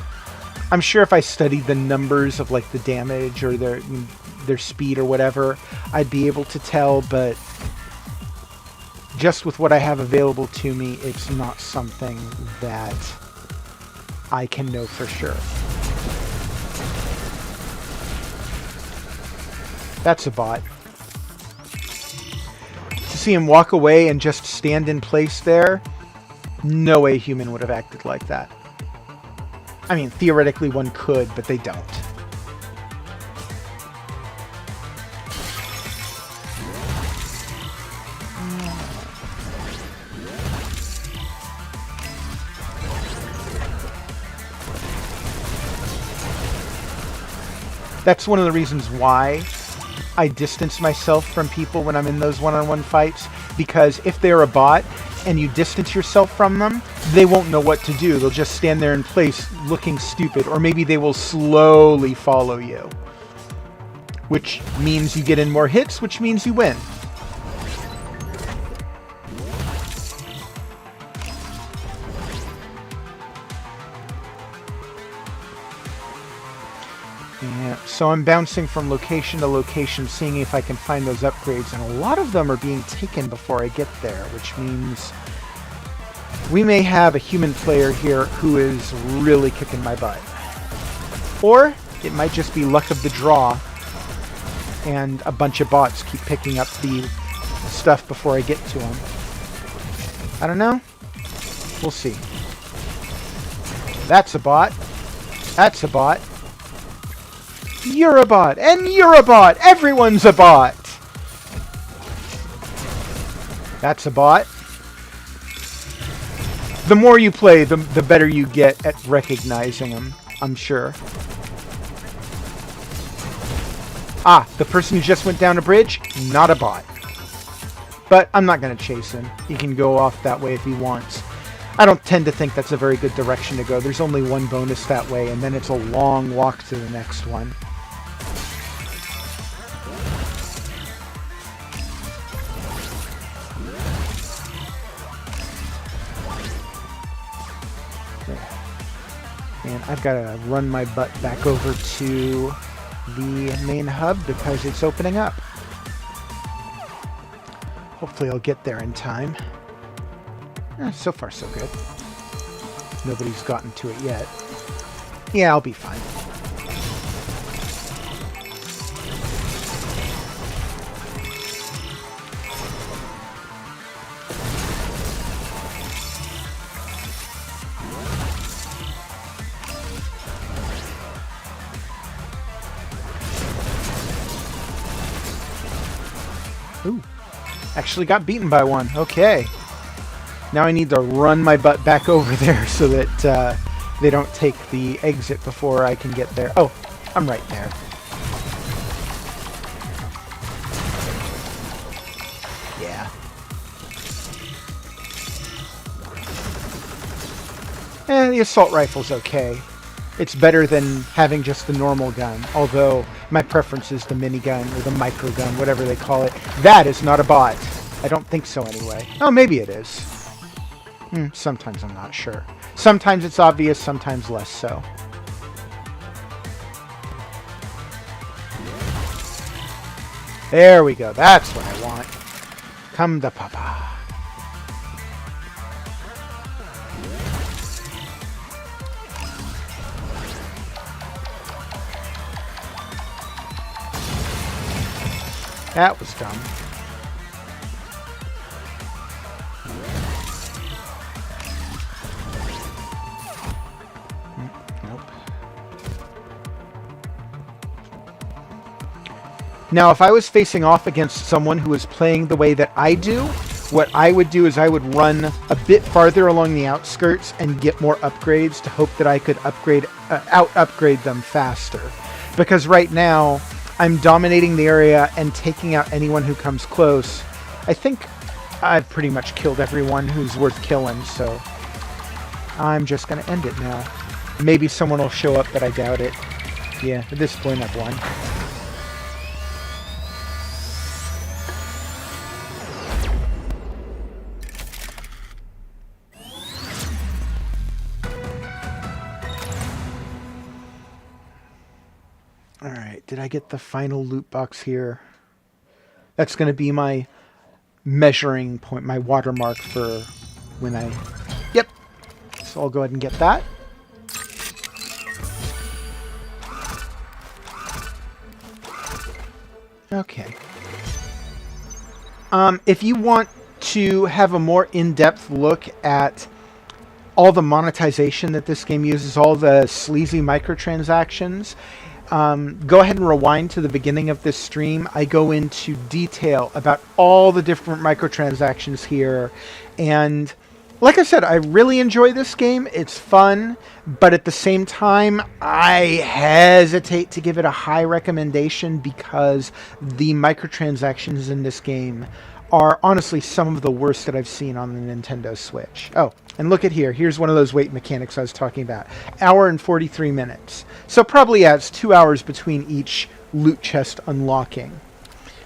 I'm sure if I studied the numbers of like the damage or their speed or whatever, I'd be able to tell, but just with what I have available to me, it's not something that I can know for sure. That's a bot. To see him walk away and just stand in place there, no way a human would have acted like that. I mean, theoretically one could, but they don't. That's one of the reasons why I distance myself from people when I'm in those one-on-one fights, because if they're a bot and you distance yourself from them, they won't know what to do. They'll just stand there in place looking stupid, or maybe they will slowly follow you, which means you get in more hits, which means you win. Yeah, so I'm bouncing from location to location, seeing if I can find those upgrades, and a lot of them are being taken before I get there, which means we may have a human player here who is really kicking my butt. Or it might just be luck of the draw, and a bunch of bots keep picking up the stuff before I get to them. I don't know. We'll see. That's a bot. That's a bot. You're a bot, and you're a bot. Everyone's a bot. That's a bot. The more you play, the better you get at recognizing them, I'm sure. Ah, the person who just went down a bridge, not a bot. But I'm not going to chase him. He can go off that way if he wants. I don't tend to think that's a very good direction to go. There's only one bonus that way, and then it's a long walk to the next one. And I've got to run my butt back over to the main hub because it's opening up. Hopefully I'll get there in time. So far so good. Nobody's gotten to it yet. Yeah, I'll be fine. Ooh, actually got beaten by one. Okay. Now I need to run my butt back over there so that they don't take the exit before I can get there. Oh, I'm right there. Yeah. The assault rifle's okay. It's better than having just the normal gun, although my preference is the minigun or the microgun, whatever they call it. That is not a bot. I don't think so anyway. Oh, maybe it is. Sometimes I'm not sure. Sometimes it's obvious, sometimes less so. There we go. That's what I want. Come to Papa. That was dumb. Nope. Now, if I was facing off against someone who was playing the way that I do, what I would do is I would run a bit farther along the outskirts and get more upgrades to hope that I could out-upgrade them faster. Because right now, I'm dominating the area and taking out anyone who comes close. I think I've pretty much killed everyone who's worth killing, so I'm just going to end it now. Maybe someone will show up, but I doubt it. Yeah, at this point I've won. Alright, did I get the final loot box here? That's going to be my measuring point, my watermark for when I... Yep! So I'll go ahead and get that. Okay. If you want to have a more in-depth look at all the monetization that this game uses, all the sleazy microtransactions, go ahead and rewind to the beginning of this stream. I go into detail about all the different microtransactions here. And like I said, I really enjoy this game. It's fun, but at the same time, I hesitate to give it a high recommendation because the microtransactions in this game are honestly some of the worst that I've seen on the Nintendo Switch. Oh, and look at here. Here's one of those wait mechanics I was talking about. Hour and 43 minutes. So probably adds 2 hours between each loot chest unlocking.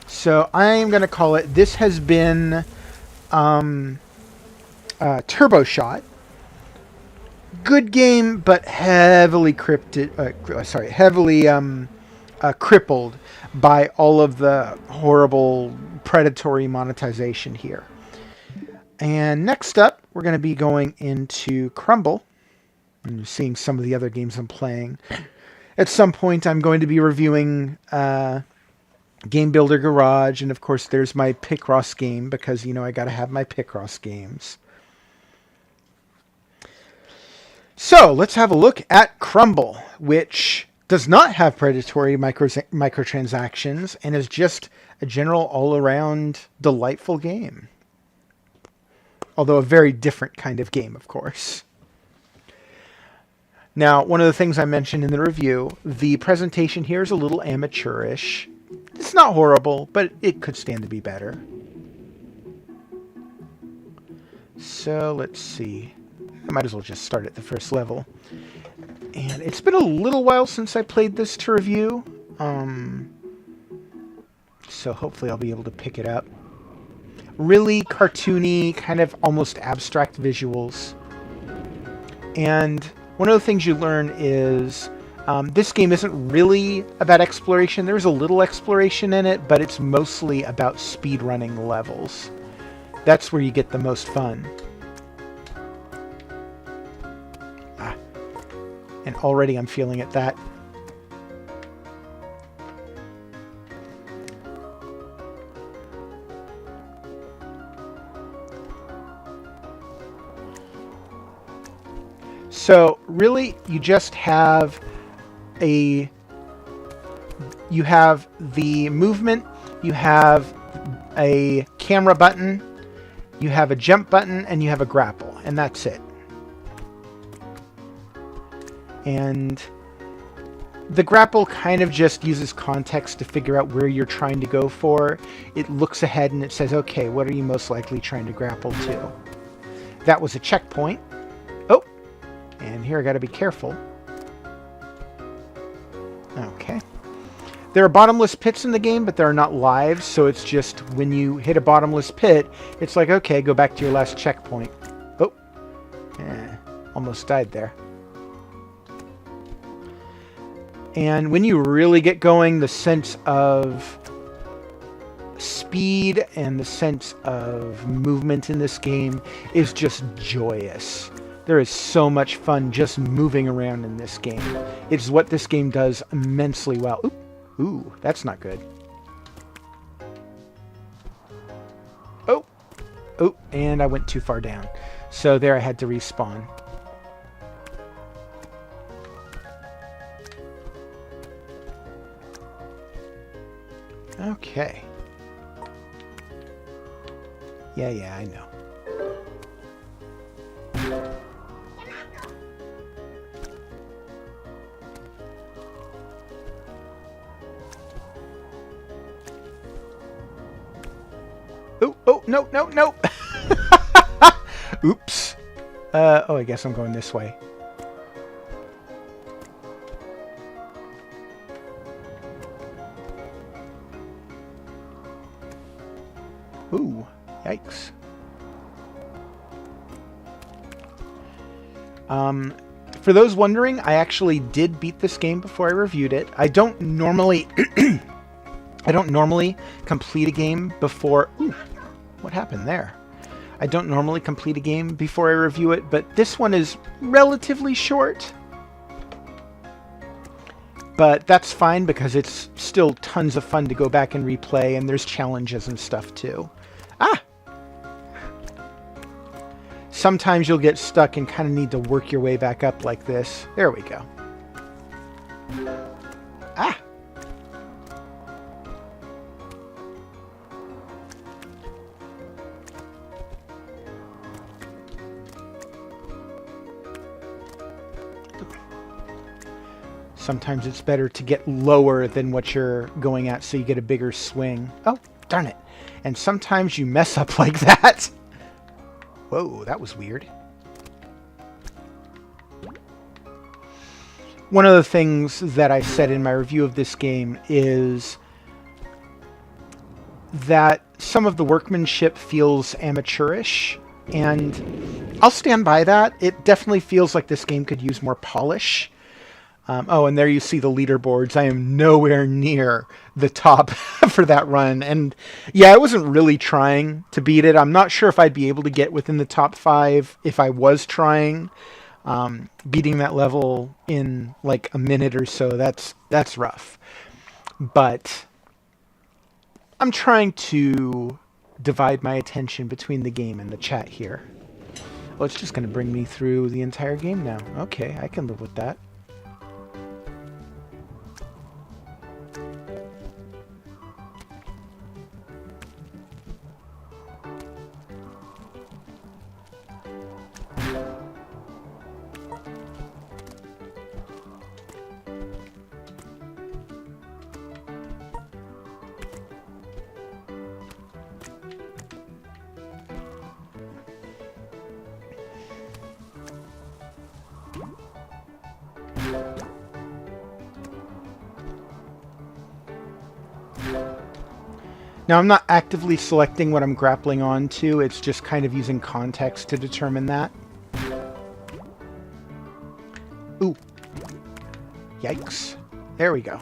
So I'm going to call it, this has been Turbo Shot. Good game, but heavily crippled by all of the horrible predatory monetization here. And next up, we're going to be going into Crumble and seeing some of the other games I'm playing. At some point, I'm going to be reviewing Game Builder Garage, and of course, there's my Picross game because, you know, I got to have my Picross games. So, let's have a look at Crumble, which does not have predatory microtransactions and is just a general all-around delightful game. Although a very different kind of game, of course. Now, one of the things I mentioned in the review, the presentation here is a little amateurish. It's not horrible, but it could stand to be better. So, let's see. I might as well just start at the first level. And it's been a little while since I played this to review. So hopefully I'll be able to pick it up. Really cartoony, kind of almost abstract visuals. And one of the things you learn is this game isn't really about exploration. There's a little exploration in it, but it's mostly about speedrunning levels. That's where you get the most fun. And already I'm feeling it that. So really, you just have you have the movement, you have a camera button, you have a jump button, and you have a grapple, and that's it. And the grapple kind of just uses context to figure out where you're trying to go for. It looks ahead and it says, okay, what are you most likely trying to grapple to? That was a checkpoint. Oh, and here I got to be careful. Okay. There are bottomless pits in the game, but there are not lives, so it's just when you hit a bottomless pit, it's like, okay, go back to your last checkpoint. Oh, almost died there. And when you really get going, the sense of speed and the sense of movement in this game is just joyous. There is so much fun just moving around in this game. It's what this game does immensely well. Ooh, that's not good. Oh, and I went too far down. So there I had to respawn. Okay. Yeah, I know. Oh, no. Oops. Oh, I guess I'm going this way. Ooh, yikes. For those wondering, I actually did beat this game before I reviewed it. I don't normally complete a game before... Ooh, what happened there? I don't normally complete a game before I review it, but this one is relatively short. But that's fine because it's still tons of fun to go back and replay, and there's challenges and stuff too. Ah! Sometimes you'll get stuck and kind of need to work your way back up like this. There we go. Ah! Sometimes it's better to get lower than what you're going at so you get a bigger swing. Oh, darn it. And sometimes you mess up like that. Whoa, that was weird. One of the things that I said in my review of this game is that some of the workmanship feels amateurish, and I'll stand by that. It definitely feels like this game could use more polish. Oh, and there you see the leaderboards. I am nowhere near the top for that run. And yeah, I wasn't really trying to beat it. I'm not sure if I'd be able to get within the top 5 if I was trying. Beating that level in like a minute or so, that's rough. But I'm trying to divide my attention between the game and the chat here. Well, it's just going to bring me through the entire game now. Okay, I can live with that. Now, I'm not actively selecting what I'm grappling onto, it's just kind of using context to determine that. Ooh. Yikes. There we go.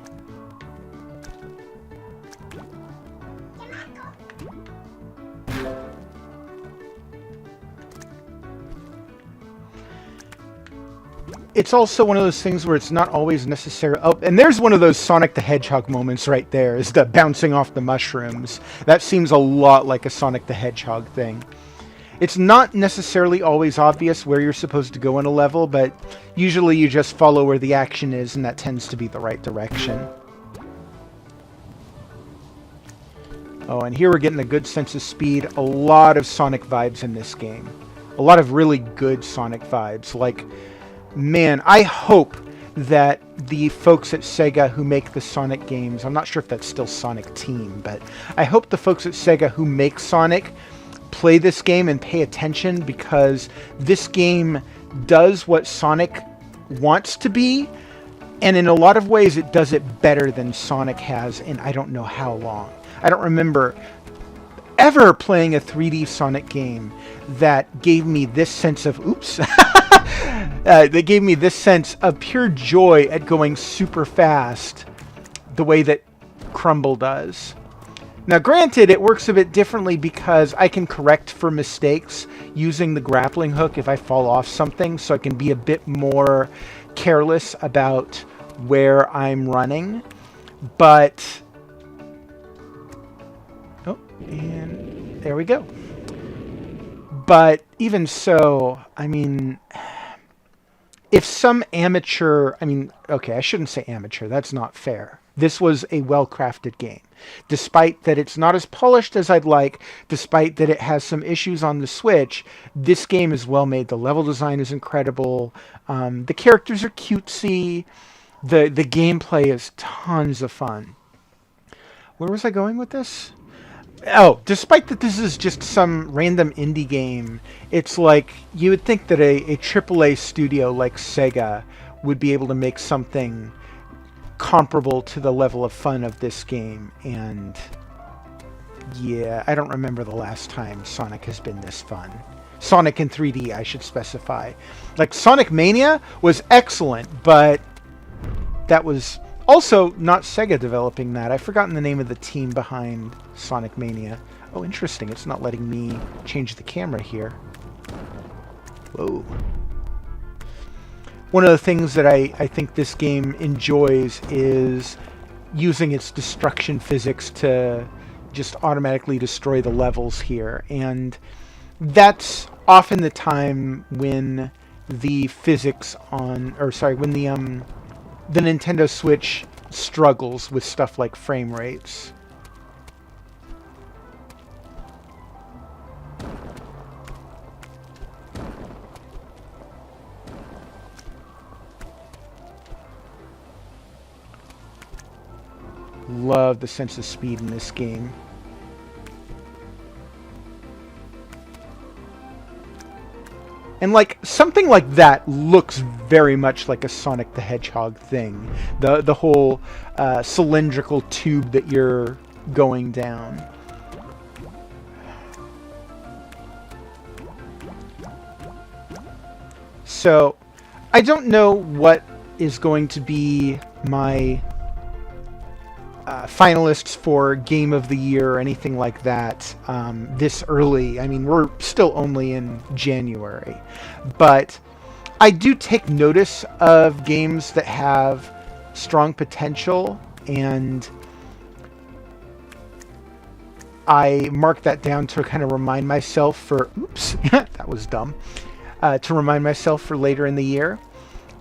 It's also one of those things where it's not always necessary. Oh, and there's one of those Sonic the Hedgehog moments right there, is the bouncing off the mushrooms. That seems a lot like a Sonic the Hedgehog thing. It's not necessarily always obvious where you're supposed to go in a level, but usually you just follow where the action is, and that tends to be the right direction. Oh, and here we're getting a good sense of speed. A lot of Sonic vibes in this game. A lot of really good Sonic vibes, like... Man, I hope that the folks at Sega who make the Sonic games, I'm not sure if that's still Sonic Team, but I hope the folks at Sega who make Sonic play this game and pay attention, because this game does what Sonic wants to be, and in a lot of ways it does it better than Sonic has in I don't know how long. I don't remember ever playing a 3D Sonic game that gave me this sense of, oops, that gave me this sense of pure joy at going super fast the way that Crumble does. Now granted, it works a bit differently because I can correct for mistakes using the grappling hook if I fall off something, so I can be a bit more careless about where I'm running. But... oh, and there we go. But even so, I mean, if some amateur, I mean, okay, I shouldn't say amateur, that's not fair. This was a well-crafted game. Despite that it's not as polished as I'd like, despite that it has some issues on the Switch, this game is well made. The level design is incredible. The characters are cutesy. The gameplay is tons of fun. Where was I going with this? Oh, despite that this is just some random indie game, it's like you would think that a AAA studio like Sega would be able to make something comparable to the level of fun of this game. And yeah, I don't remember the last time Sonic has been this fun. Sonic in 3D, I should specify. Like, Sonic Mania was excellent, but that was also not Sega developing that. I've forgotten the name of the team behind Sonic Mania. Oh, interesting. It's not letting me change the camera here. Whoa. One of the things that I think this game enjoys is using its destruction physics to just automatically destroy the levels here. And that's often the time when the physics on, or sorry, when the Nintendo Switch struggles with stuff like frame rates. Love the sense of speed in this game. And like something like that looks very much like a Sonic the Hedgehog thing. The whole cylindrical tube that you're going down. So I don't know what is going to be my finalists for Game of the Year or anything like that this early. I mean, we're still only in January. But I do take notice of games that have strong potential, and I mark that down to kind of remind myself for... Oops, that was dumb. To remind myself for later in the year.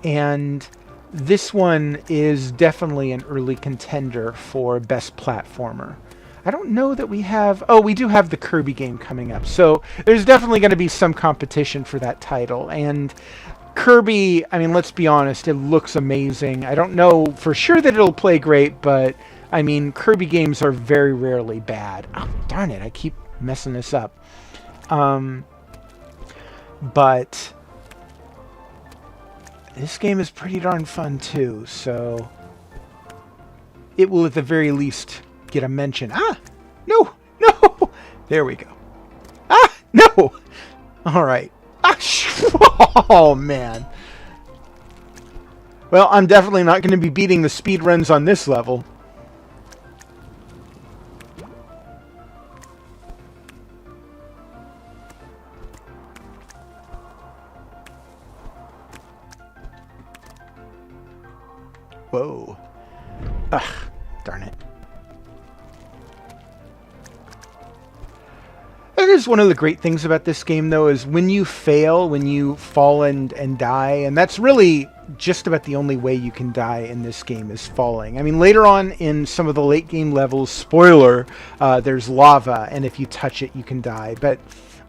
And this one is definitely an early contender for Best Platformer. I don't know that we have... Oh, we do have the Kirby game coming up. So there's definitely going to be some competition for that title. And Kirby, I mean, let's be honest, it looks amazing. I don't know for sure that it'll play great, but I mean, Kirby games are very rarely bad. Oh, darn it, I keep messing this up. But this game is pretty darn fun too, so it will at the very least get a mention. Ah! No! No! There we go. Ah! No! Alright. Ah, oh, man. Well, I'm definitely not going to be beating the speed runs on this level. Whoa. Ugh, darn it. That is one of the great things about this game, though, is when you fail, when you fall and die, and that's really just about the only way you can die in this game is falling. I mean, later on in some of the late game levels, spoiler, there's lava, and if you touch it, you can die. But,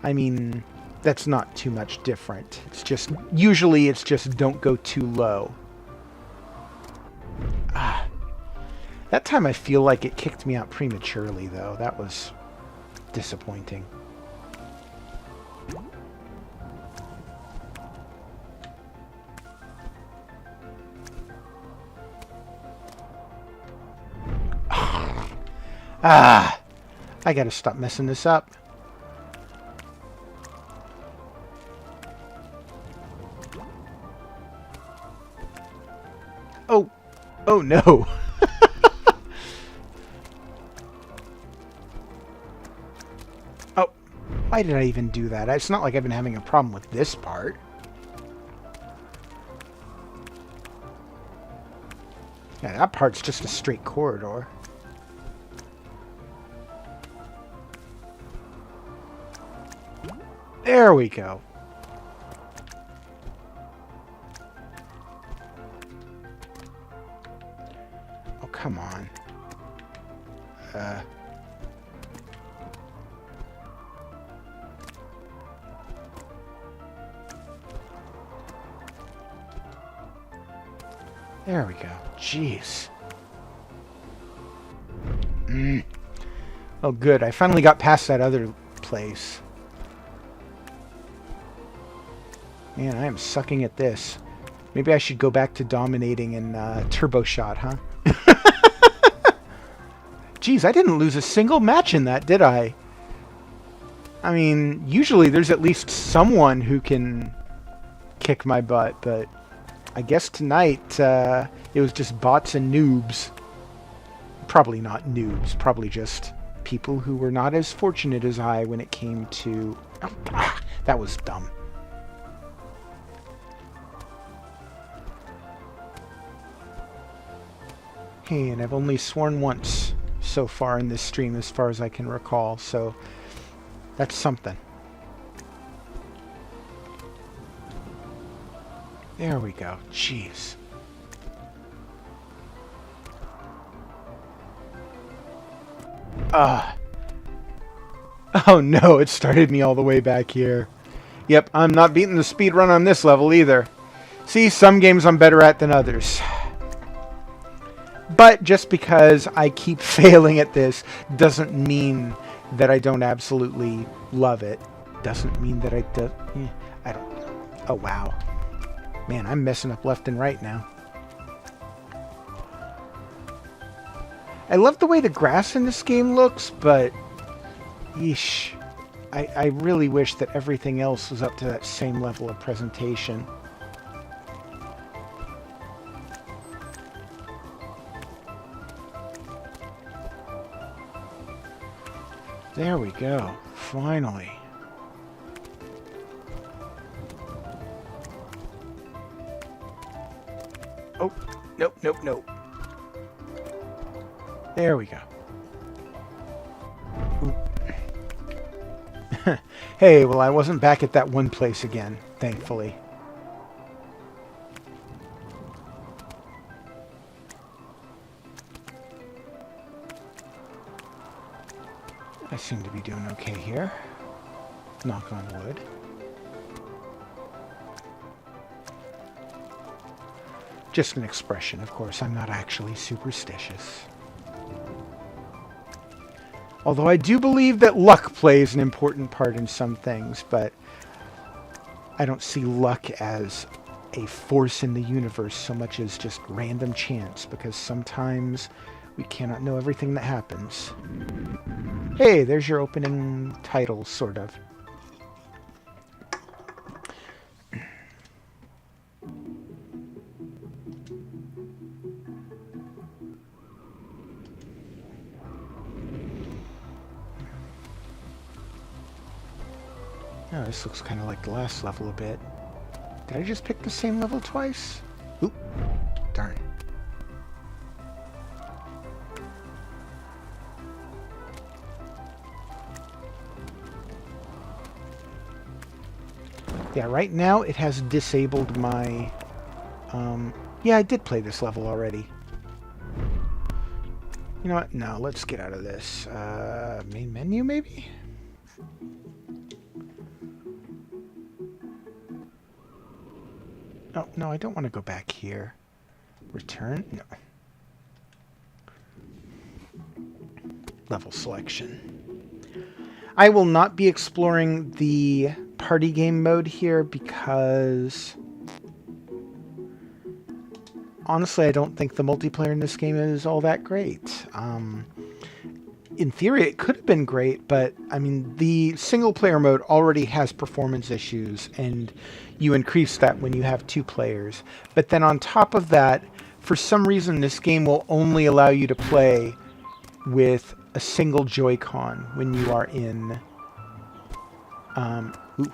I mean, that's not too much different. It's just, usually it's just don't go too low. Ah. That time I feel like it kicked me out prematurely, though. That was disappointing. Ah, I gotta stop messing this up. Oh, oh no. Oh, why did I even do that? It's not like I've been having a problem with this part. Yeah, that part's just a straight corridor. There we go. Oh, come on. There we go. Jeez. Oh, good. I finally got past that other place. Man, I am sucking at this. Maybe I should go back to dominating in Turbo Shot, huh? Jeez, I didn't lose a single match in that, did I? I mean, usually there's at least someone who can kick my butt, but I guess tonight it was just bots and noobs. Probably not noobs, probably just people who were not as fortunate as I when it came to... Oh, that was dumb. Hey, and I've only sworn once so far in this stream as far as I can recall, so that's something. There we go. Jeez. Oh no, it started me all the way back here. Yep, I'm not beating the speed run on this level either. See, some games I'm better at than others. But just because I keep failing at this doesn't mean that I don't absolutely love it. Doesn't mean that I don't... Oh, wow. Man, I'm messing up left and right now. I love the way the grass in this game looks, but... Yeesh. I really wish that everything else was up to that same level of presentation. There we go. Finally. Oh, nope, nope, nope. There we go. Hey, well, I wasn't back at that one place again, thankfully. I seem to be doing okay here. Knock on wood. Just an expression, of course. I'm not actually superstitious. Although I do believe that luck plays an important part in some things, but I don't see luck as a force in the universe so much as just random chance, because sometimes we cannot know everything that happens. Hey, there's your opening title, sort of. Oh, this looks kind of like the last level a bit. Did I just pick the same level twice? Oop, darn. Yeah, right now it has disabled my... yeah, I did play this level already. You know what? No, let's get out of this. Main menu, maybe? Oh, no, I don't want to go back here. Return? No. Level selection. I will not be exploring the party game mode here because... honestly, I don't think the multiplayer in this game is all that great. In theory, it could have been great, but, I mean, the single-player mode already has performance issues, and you increase that when you have 2 players. But then on top of that, for some reason, this game will only allow you to play with a single Joy-Con when you are in... ooh,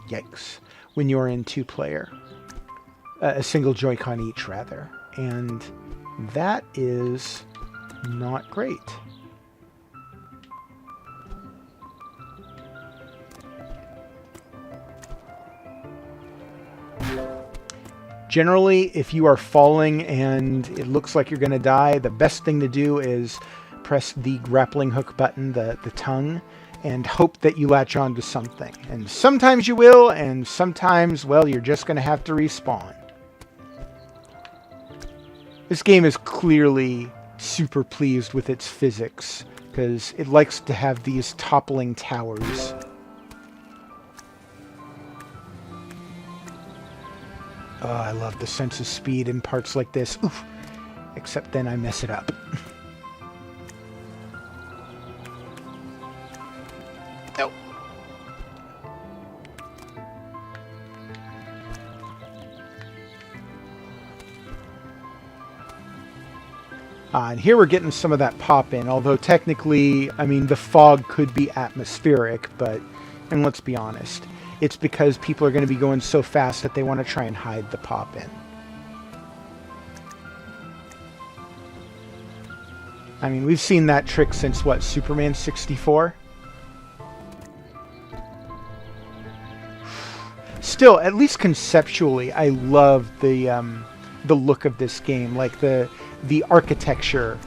yikes. When you're in 2-player. A single Joy-Con each, rather. And that is not great. Generally, if you are falling and it looks like you're going to die, the best thing to do is press the grappling hook button, the tongue, and hope that you latch on to something. And sometimes you will, and sometimes, well, you're just going to have to respawn. This game is clearly super pleased with its physics, because it likes to have these toppling towers. Oh, I love the sense of speed in parts like this. Oof. Except then I mess it up. Oh. And here we're getting some of that pop in, although technically, I mean, the fog could be atmospheric, but, and let's be honest, it's because people are going to be going so fast that they want to try and hide the pop in. I mean, we've seen that trick since, what, Superman 64? Still, at least conceptually, I love the look of this game, like the architecture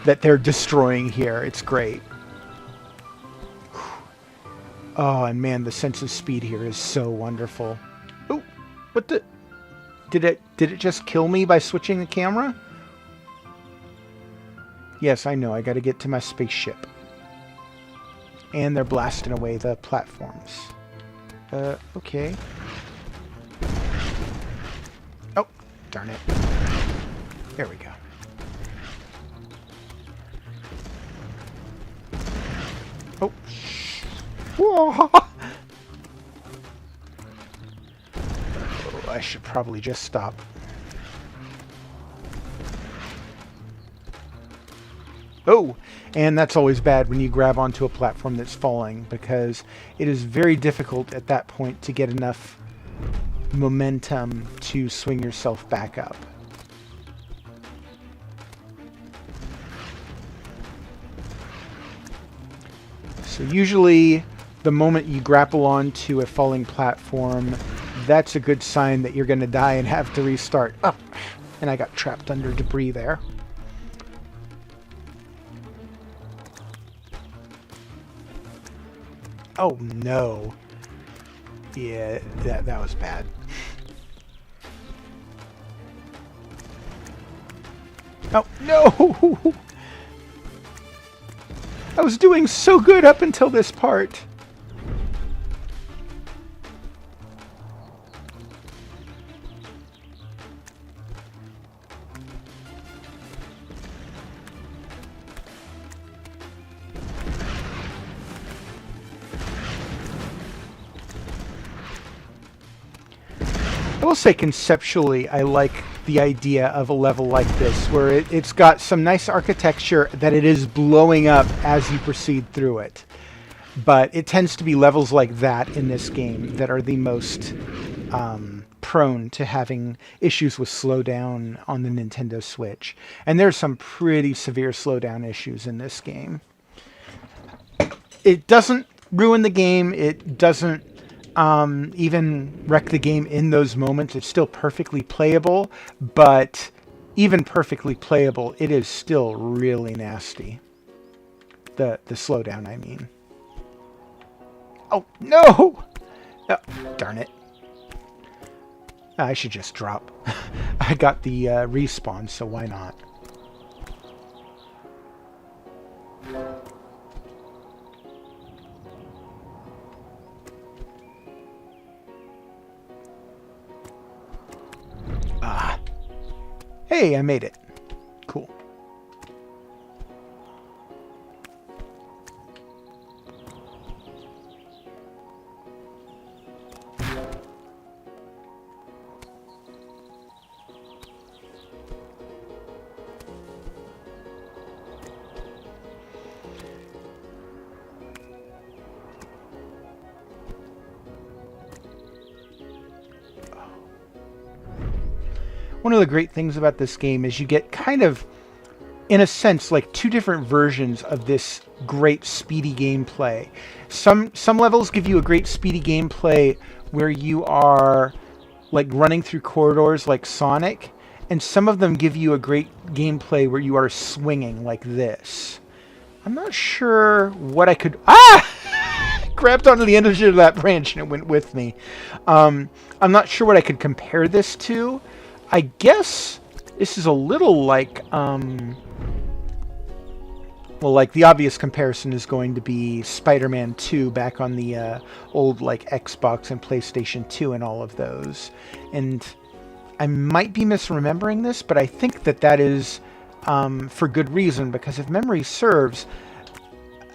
that they're destroying here. It's great. Oh, and man, the sense of speed here is so wonderful. Oh, what the... Did it just kill me by switching the camera? Yes, I know. I got to get to my spaceship. And they're blasting away the platforms. Okay. Oh, darn it. There we go. Oh. Whoa. Oh, I should probably just stop. Oh, and that's always bad when you grab onto a platform that's falling, because it is very difficult at that point to get enough momentum to swing yourself back up. So usually the moment you grapple onto a falling platform, that's a good sign that you're going to die and have to restart. Oh, and I got trapped under debris there. Oh no. Yeah, that was bad. Oh no! I was doing so good up until this part. I will say conceptually, I like the idea of a level like this, where it's got some nice architecture that it is blowing up as you proceed through it. But it tends to be levels like that in this game that are the most prone to having issues with slowdown on the Nintendo Switch. And there's some pretty severe slowdown issues in this game. It doesn't ruin the game. It doesn't even wreck the game in those moments. It's still perfectly playable, but even perfectly playable, it is still really nasty. The slowdown, I mean. Oh, no! Oh, darn it. I should just drop. I got the respawn, so why not? Ah. Hey, I made it. Cool. One of the great things about this game is you get kind of, in a sense, like two different versions of this great speedy gameplay. Some levels give you a great speedy gameplay where you are like running through corridors like Sonic, and some of them give you a great gameplay where you are swinging like this. I'm not sure what I could... Grabbed onto the end of that branch and it went with me. I'm not sure what I could compare this to. I guess this is a little like... well, like, the obvious comparison is going to be Spider-Man 2 back on the old, like, Xbox and PlayStation 2 and all of those. And I might be misremembering this, but I think that that is for good reason, because if memory serves,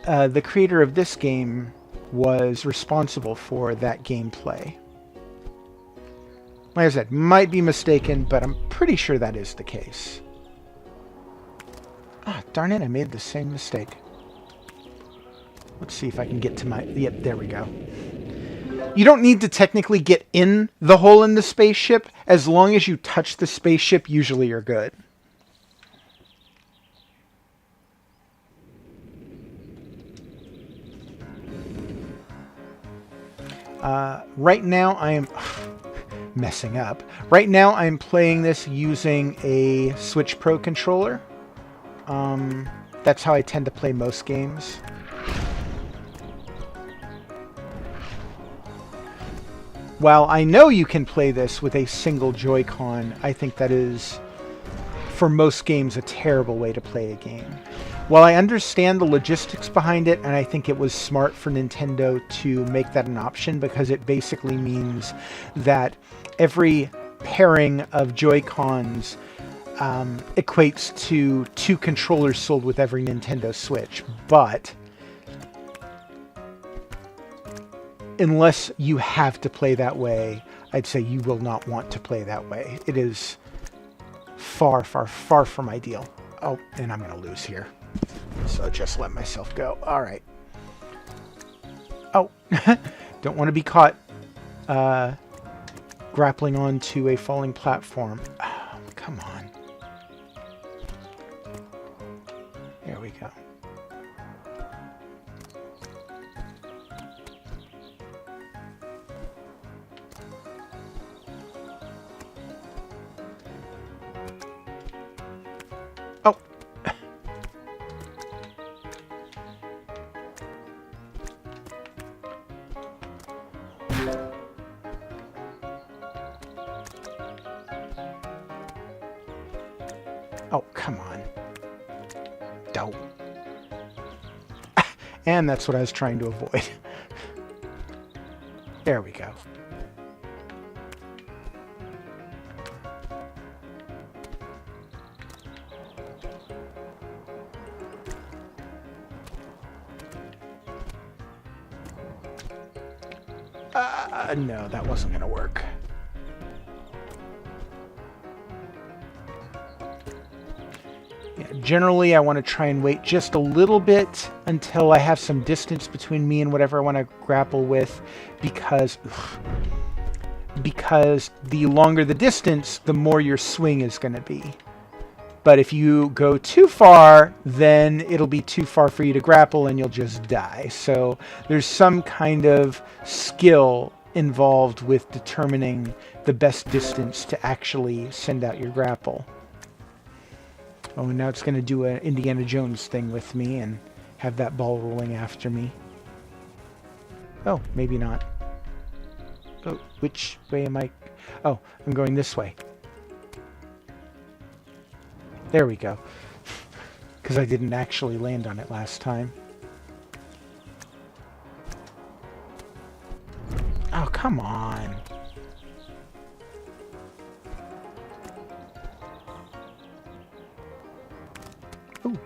the creator of this game was responsible for that gameplay. Like I said, might be mistaken, but I'm pretty sure that is the case. Ah, darn it, I made the same mistake. Let's see if I can get to my... Yep, there we go. You don't need to technically get in the hole in the spaceship. As long as you touch the spaceship, usually you're good. Right now I am... messing up. Right now I'm playing this using a Switch Pro controller. That's how I tend to play most games. While I know you can play this with a single Joy-Con, I think that is, for most games, a terrible way to play a game. While I understand the logistics behind it, and I think it was smart for Nintendo to make that an option, because it basically means that every pairing of Joy-Cons equates to 2 controllers sold with every Nintendo Switch. But unless you have to play that way, I'd say you will not want to play that way. It is far, far, far from ideal. Oh, and I'm going to lose here. So just let myself go. All right. Oh, don't want to be caught grappling onto a falling platform. Oh, come on. There we go. Oh. Oh, come on. Dope. And that's what I was trying to avoid. There we go. No, that wasn't going to work. Yeah, generally, I want to try and wait just a little bit until I have some distance between me and whatever I want to grapple with, because the longer the distance, the more your swing is going to be. But if you go too far, then it'll be too far for you to grapple and you'll just die. So there's some kind of skill involved with determining the best distance to actually send out your grapple. Oh, and now it's going to do an Indiana Jones thing with me and have that ball rolling after me. Oh, maybe not. Oh, which way am I? Oh, I'm going this way. There we go. Because I didn't actually land on it last time. Oh, come on. Ooh.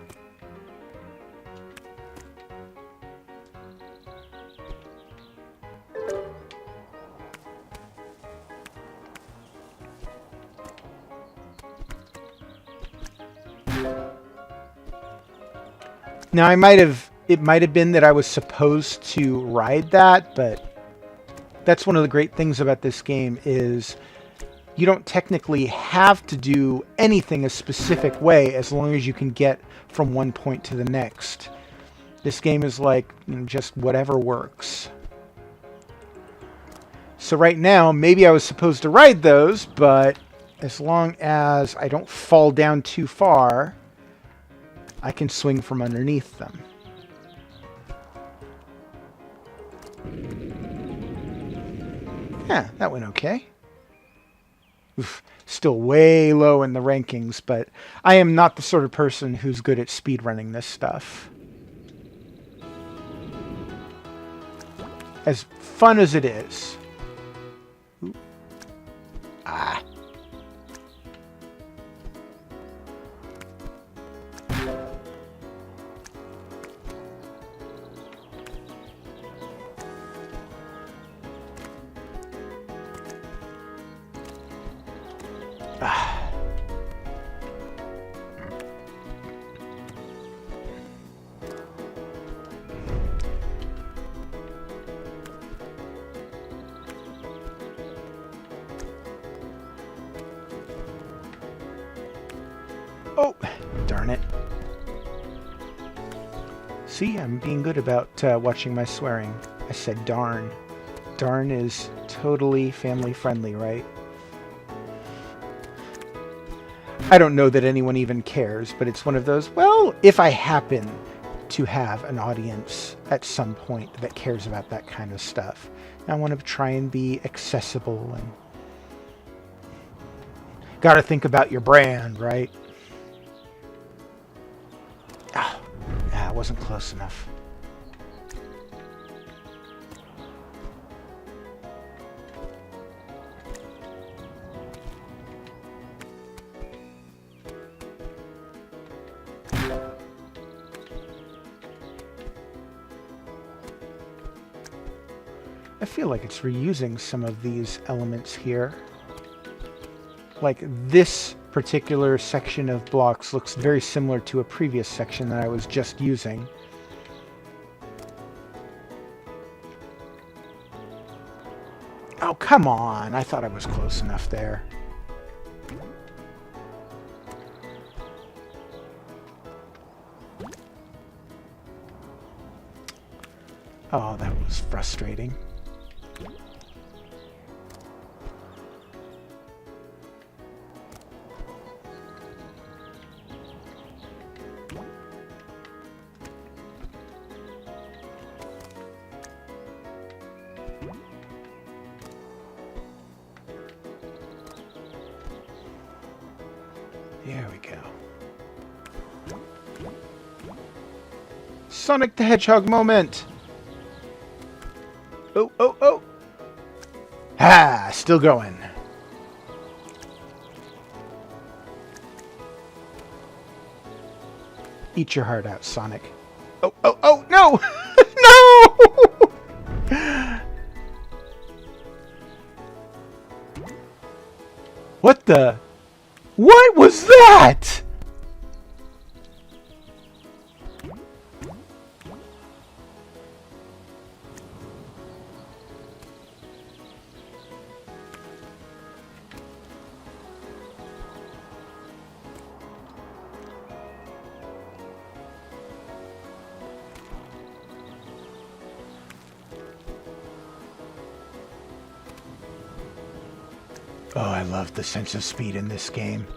Now, it might have been that I was supposed to ride that, but that's one of the great things about this game is you don't technically have to do anything a specific way as long as you can get from one point to the next. This game is like, you know, just whatever works. So right now, maybe I was supposed to ride those, but as long as I don't fall down too far, I can swing from underneath them. Yeah, that went okay. Oof, still way low in the rankings, but I am not the sort of person who's good at speedrunning this stuff. As fun as it is. Ooh. Ah. Oh, darn it. See, I'm being good about watching my swearing. I said darn. Darn is totally family friendly, right? I don't know that anyone even cares, but it's one of those, well, if I happen to have an audience at some point that cares about that kind of stuff, I want to try and be accessible and gotta think about your brand, right? It wasn't close enough. I feel like it's reusing some of these elements here. Like this particular section of blocks looks very similar to a previous section that I was just using. Oh, come on. I thought I was close enough there. Oh, that was frustrating. There we go. Sonic the Hedgehog moment! Oh, oh, oh! Ah, still going. Eat your heart out, Sonic. Oh, oh, oh, no! No! What the? What was that? Oh, I love the sense of speed in this game.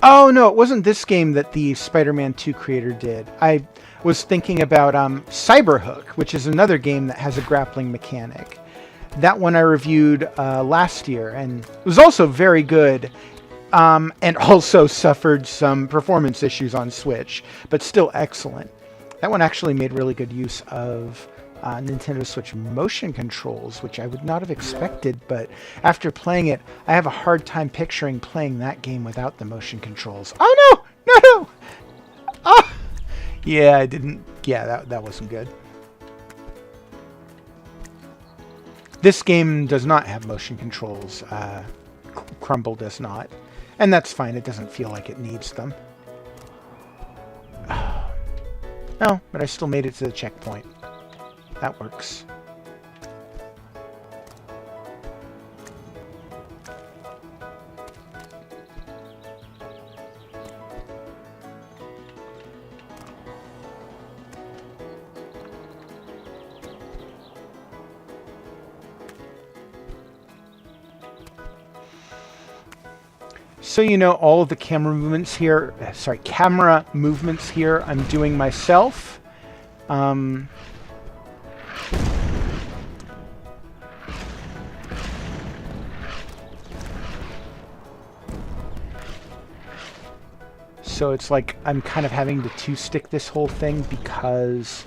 Oh, no, it wasn't this game that the Spider-Man 2 creator did. I was thinking about Cyberhook, which is another game that has a grappling mechanic. That one I reviewed last year, and it was also very good, and also suffered some performance issues on Switch, but still excellent. That one actually made really good use of Nintendo Switch motion controls, which I would not have expected, but after playing it, I have a hard time picturing playing that game without the motion controls. Oh no! No! Ah! Yeah, I didn't... Yeah, that wasn't good. This game does not have motion controls. Crumble does not. And that's fine, it doesn't feel like it needs them. No, but I still made it to the checkpoint. That works. So you know, all of the camera movements here, I'm doing myself. So it's like I'm kind of having to two-stick this whole thing because...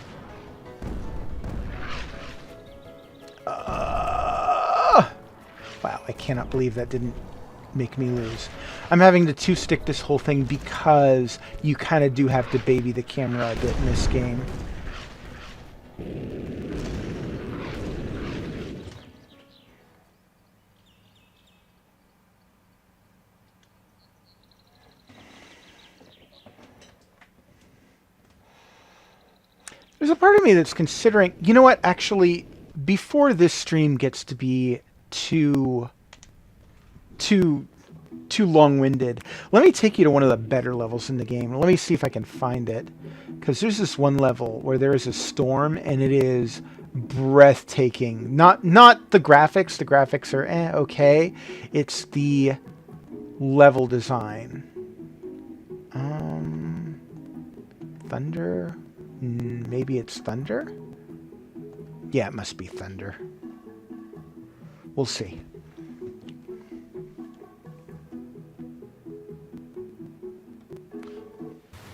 wow, I cannot believe that didn't make me lose. I'm having to two-stick this whole thing because you kind of do have to baby the camera a bit in this game. There's a part of me that's considering, you know what, actually, before this stream gets to be too long-winded, let me take you to one of the better levels in the game. Let me see if I can find it, because there's this one level where there is a storm and it is breathtaking. Not the graphics. The graphics are okay. It's the level design. Thunder? Maybe it's thunder? Yeah, it must be thunder. We'll see.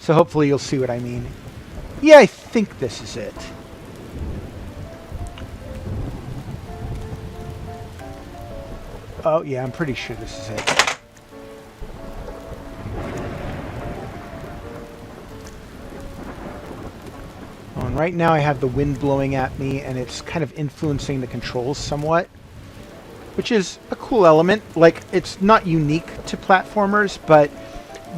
So hopefully you'll see what I mean. Yeah, I think this is it. Oh, yeah, I'm pretty sure this is it. Oh, and right now I have the wind blowing at me, and it's kind of influencing the controls somewhat, which is a cool element. Like, it's not unique to platformers, but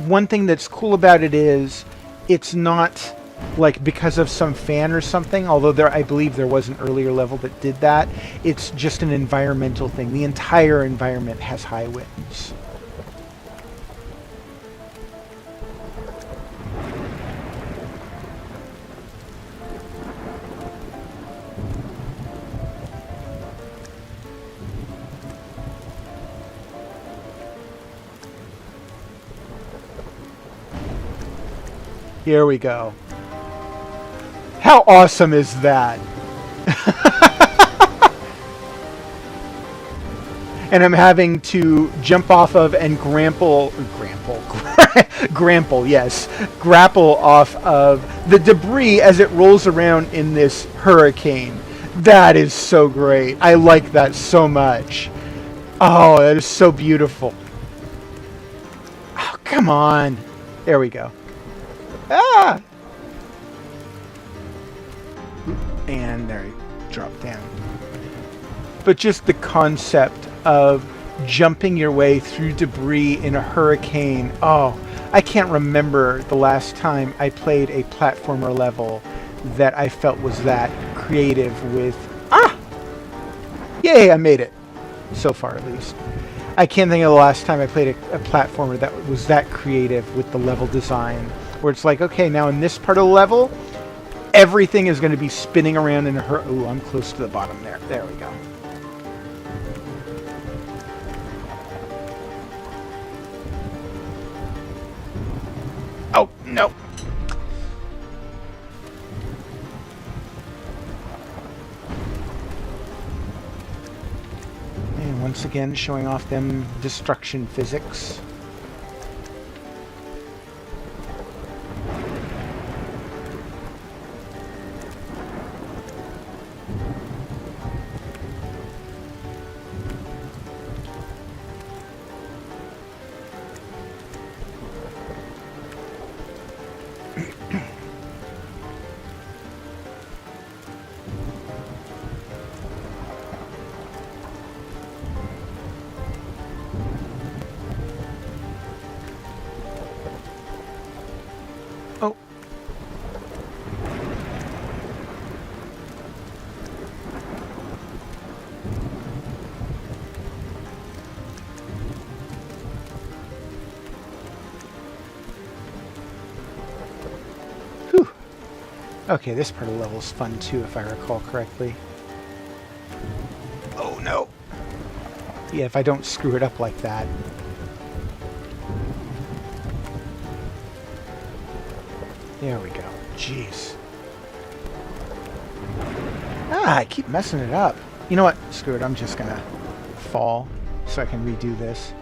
one thing that's cool about it is it's not like because of some fan or something, although I believe there was an earlier level that did that. It's just an environmental thing. The entire environment has high winds. Here we go. How awesome is that? And I'm having to jump off of and grapple, yes, grapple off of the debris as it rolls around in this hurricane. That is so great. I like that so much. Oh, that is so beautiful. Oh, come on. There we go. Ah! And there he dropped down. But just the concept of jumping your way through debris in a hurricane. Oh, I can't remember the last time I played a platformer level that I felt was that creative with... Ah! Yay, I made it. So far, at least. I can't think of the last time I played a platformer that was that creative with the level design. Where it's like, okay, now in this part of the level, everything is going to be spinning around in a Ooh, I'm close to the bottom there. There we go. Oh, no. And once again, showing off them destruction physics. Okay, this part of the level is fun too, if I recall correctly. Oh no! Yeah, if I don't screw it up like that. There we go. Jeez. Ah, I keep messing it up. You know what? Screw it. I'm just gonna fall so I can redo this.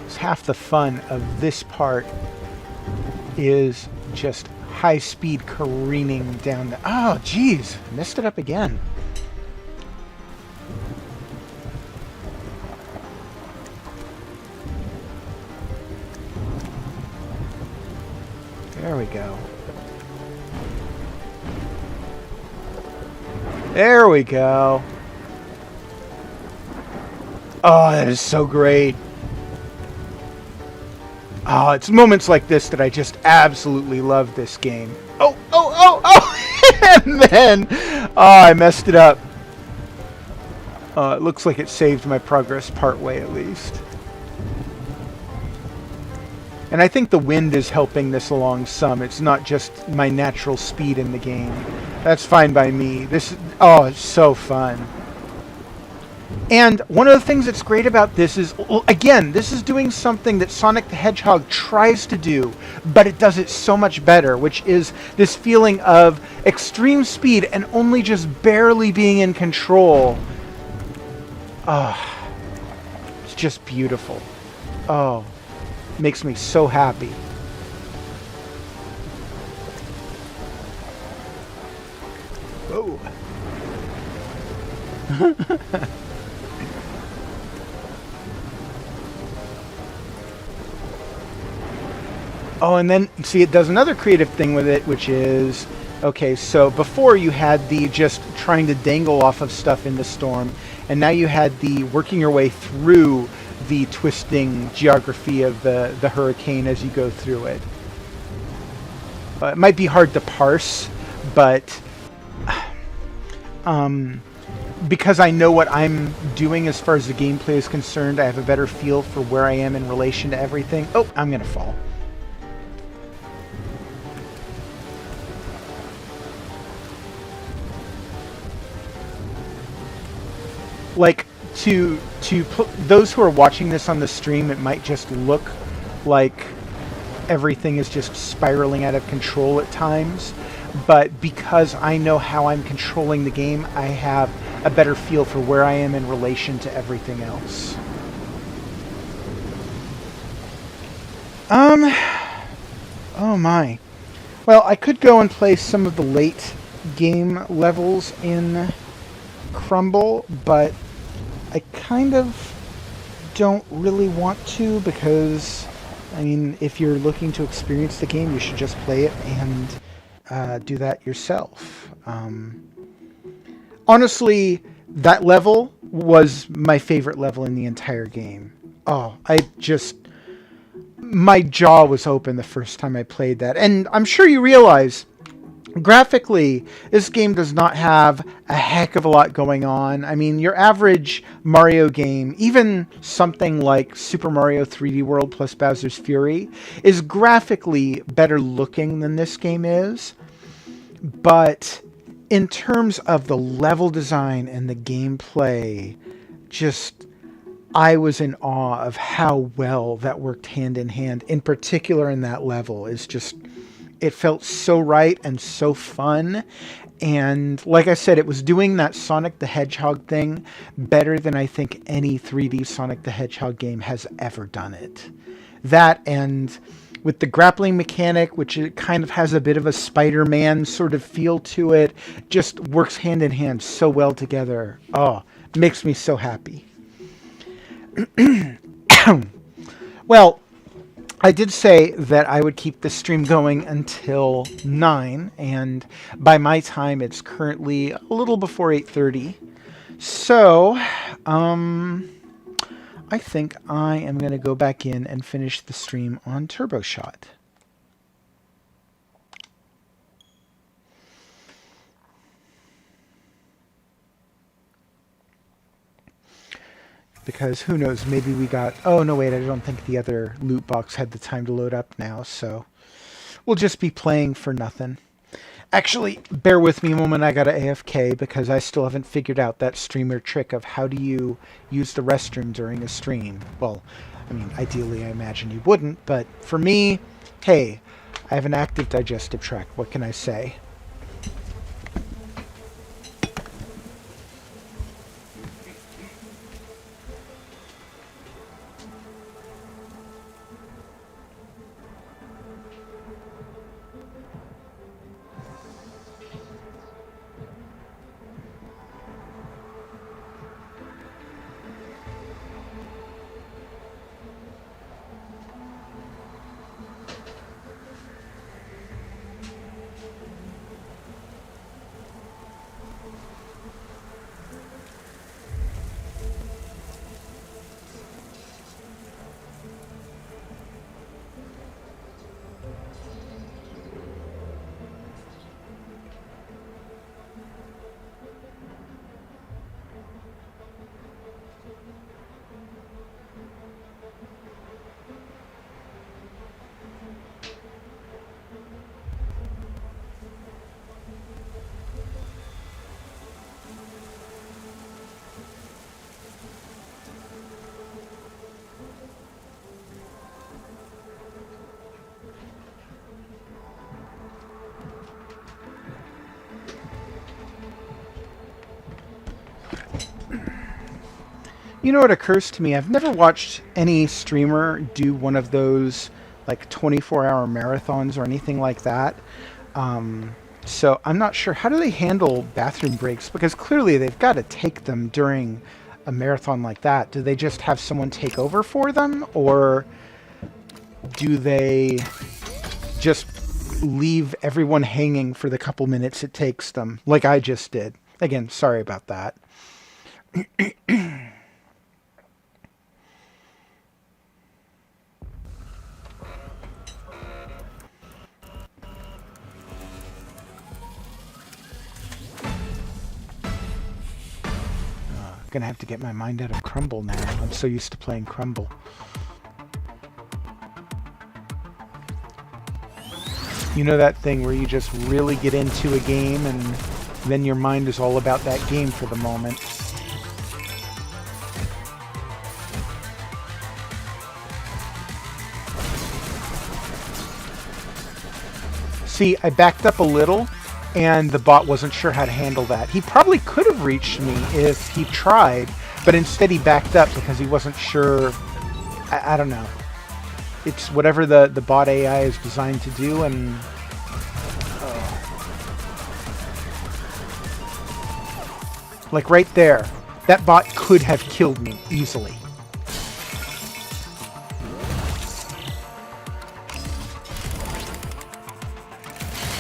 It's half the fun of this part is just high-speed careening down the... Oh, jeez. Messed it up again. There we go. There we go. Oh, that is so great. Oh, it's moments like this that I just absolutely love this game. Oh, oh, oh, oh! And then, oh, I messed it up. It looks like it saved my progress part way at least. And I think the wind is helping this along some. It's not just my natural speed in the game. That's fine by me. This, oh, it's so fun. And one of the things that's great about this is, again, this is doing something that Sonic the Hedgehog tries to do, but it does it so much better, which is this feeling of extreme speed and only just barely being in control. Oh, it's just beautiful. Oh, makes me so happy. Whoa. Oh, and then, see, it does another creative thing with it, which is, okay, so before you had the just trying to dangle off of stuff in the storm, and now you had the working your way through the twisting geography of the hurricane as you go through it. It might be hard to parse, but because I know what I'm doing as far as the gameplay is concerned, I have a better feel for where I am in relation to everything. Oh, I'm gonna fall. Like, to those who are watching this on the stream, it might just look like everything is just spiraling out of control at times, but because I know how I'm controlling the game, I have a better feel for where I am in relation to everything else. Oh my. Well, I could go and play some of the late game levels in Crumble, but I kind of don't really want to, because, I mean, if you're looking to experience the game, you should just play it and do that yourself. Honestly, that level was my favorite level in the entire game. Oh, my jaw was open the first time I played that. And I'm sure you realize, graphically, this game does not have a heck of a lot going on. I mean, your average Mario game, even something like Super Mario 3D World plus Bowser's Fury, is graphically better looking than this game is. But in terms of the level design and the gameplay, just, I was in awe of how well that worked hand in hand. In particular in that level, is just, it felt so right and so fun. And like I said, it was doing that Sonic the Hedgehog thing better than I think any 3D Sonic the Hedgehog game has ever done it. That, and with the grappling mechanic, which it kind of has a bit of a Spider-Man sort of feel to it, just works hand in hand so well together. Oh, makes me so happy. Well, I did say that I would keep the stream going until 9, and by my time it's currently a little before 8:30. So, I think I am going to go back in and finish the stream on Turbo Shot. Because who knows, maybe we got... Oh, no, wait, I don't think the other loot box had the time to load up now, so We'll just be playing for nothing. Actually, bear with me a moment. I gotta AFK because I still haven't figured out that streamer trick of how do you use the restroom during a stream. Well, I mean, ideally I imagine you wouldn't, but for me, hey, I have an active digestive tract. What can I say? You know what occurs to me? I've never watched any streamer do one of those like 24-hour marathons or anything like that. So I'm not sure. How do they handle bathroom breaks? Because clearly they've got to take them during a marathon like that. Do they just have someone take over for them? Or do they just leave everyone hanging for the couple minutes it takes them, like I just did? Again, sorry about that. Gonna have to get my mind out of Crumble now. I'm so used to playing Crumble. You know that thing where you just really get into a game and then your mind is all about that game for the moment. See, I backed up a little and the bot wasn't sure how to handle that. He probably could have reached me if he tried, but instead he backed up because he wasn't sure. I don't know. It's whatever the bot AI is designed to do, and like right there, that bot could have killed me easily.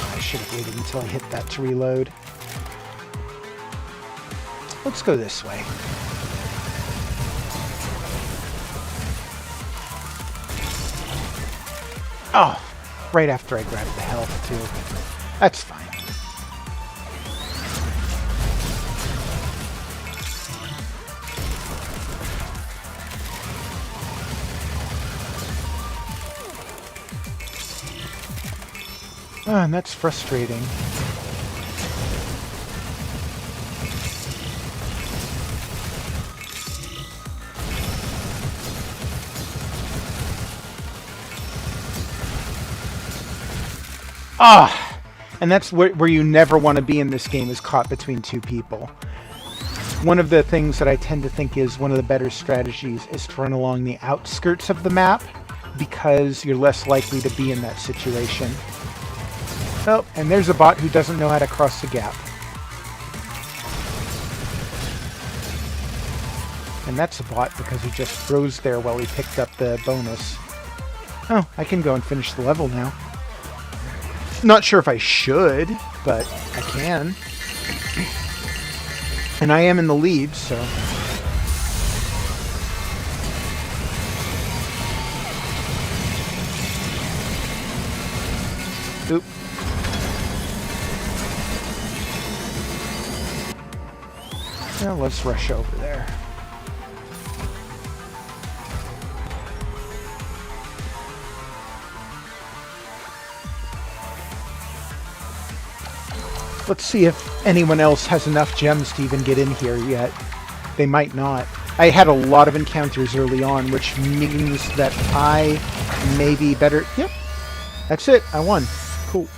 I should have waited until I hit that to reload. Let's go this way. Oh, right after I grabbed the health, too. That's fine. Oh, and that's frustrating. Ah! And that's where you never want to be in this game, is caught between two people. One of the things that I tend to think is one of the better strategies is to run along the outskirts of the map, because you're less likely to be in that situation. Oh, and there's a bot who doesn't know how to cross the gap. And that's a bot because he just froze there while he picked up the bonus. Oh, I can go and finish the level now. Not sure if I should, but I can. And I am in the lead, so... Oop. Now let's rush over there. Let's see if anyone else has enough gems to even get in here yet. They might not. I had a lot of encounters early on, which means that I may be better. Yep, that's it. I won. Cool.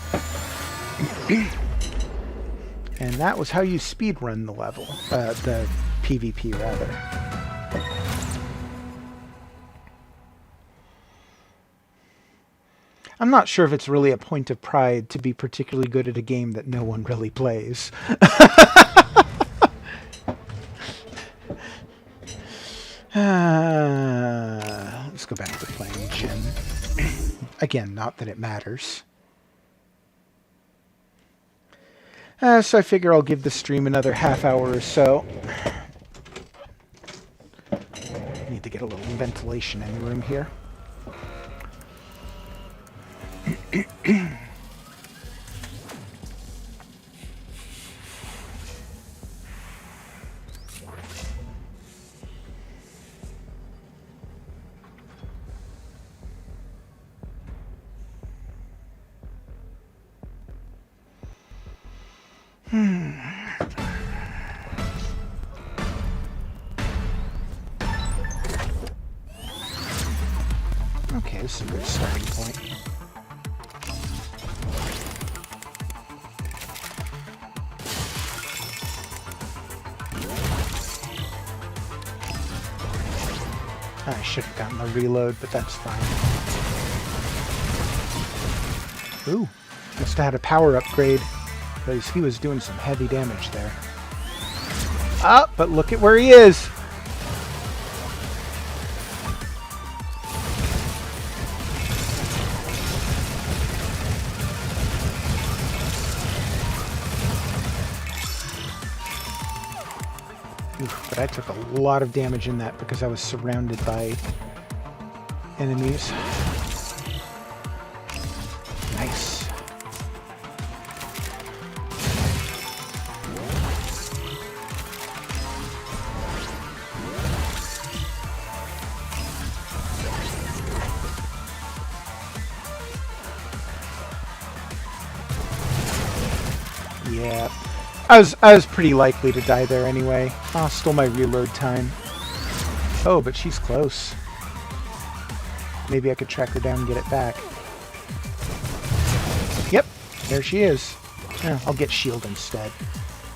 And that was how you speedrun the level. The PvP, rather. I'm not sure if it's really a point of pride to be particularly good at a game that no one really plays. Let's go back to playing Jin. Again, not that it matters. So I figure I'll give the stream another half hour or so. Need to get a little ventilation in the room here. Okay, this is a good starting point. I should have gotten the reload, but that's fine. Ooh, must have had a power upgrade, because he was doing some heavy damage there. Ah, but look at where he is! But I took a lot of damage in that because I was surrounded by enemies. Nice. Yeah. I was pretty likely to die there anyway. Oh, stole my reload time. Oh, but she's close. Maybe I could track her down and get it back. Yep, there she is. Oh, I'll get shield instead.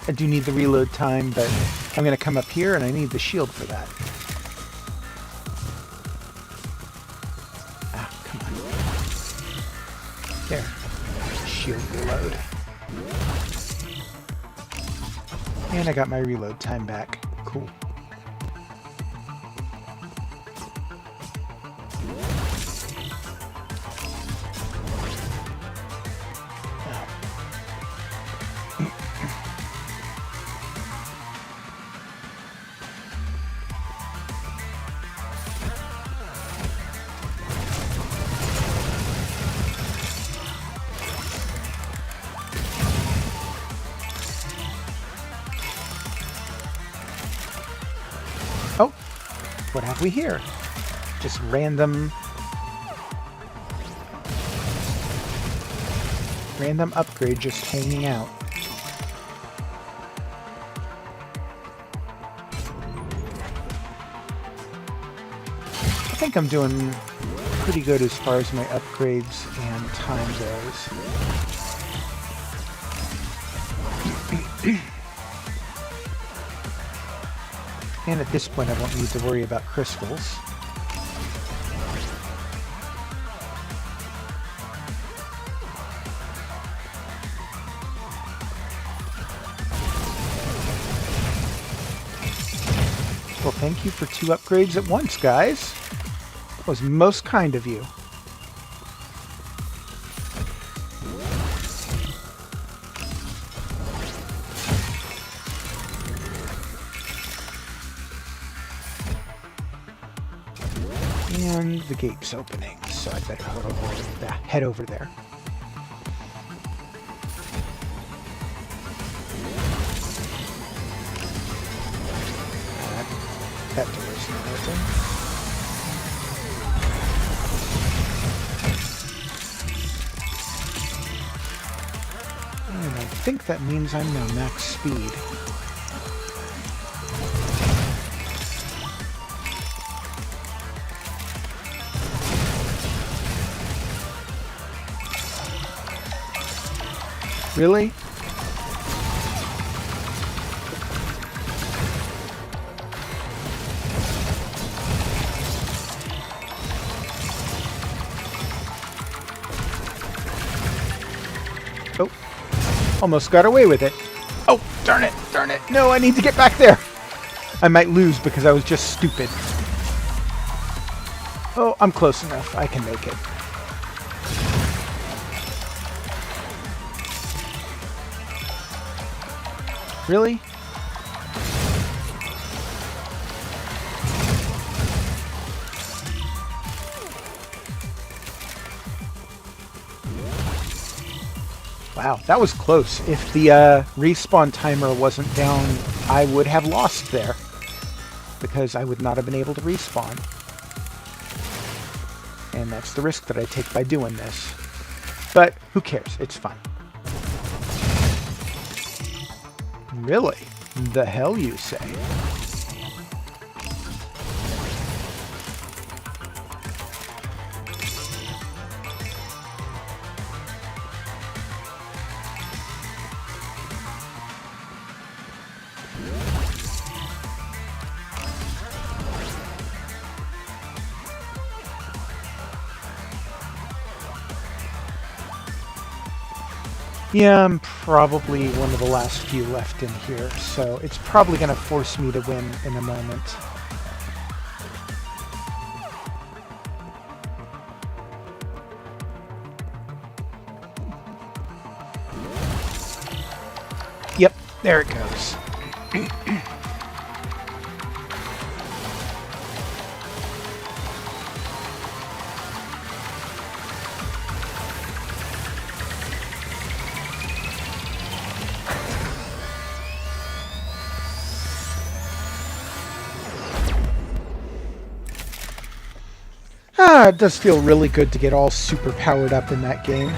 I do need the reload time, but I'm going to come up here and I need the shield for that. Ah, come on. There. Shield reload. And I got my reload time back. Cool. Oh, what have we here? Just random upgrade just hanging out. I think I'm doing pretty good as far as my upgrades and time goes. And at this point I won't need to worry about crystals. Well, thank you for 2 upgrades at once, guys. That was most kind of you. And the gate's opening, so I better head over there. That door's not open. And I think that means I'm now max speed. Really? Oh, almost got away with it. Oh, darn it, darn it. No, I need to get back there. I might lose because I was just stupid. Oh, I'm close enough. I can make it. Really? Wow, that was close. If the respawn timer wasn't down, I would have lost there. Because I would not have been able to respawn. And that's the risk that I take by doing this. But who cares? It's fun. Really? The hell you say? Yeah, I'm probably one of the last few left in here, so it's probably going to force me to win in a moment. Yep, there it goes. It does feel really good to get all super powered up in that game.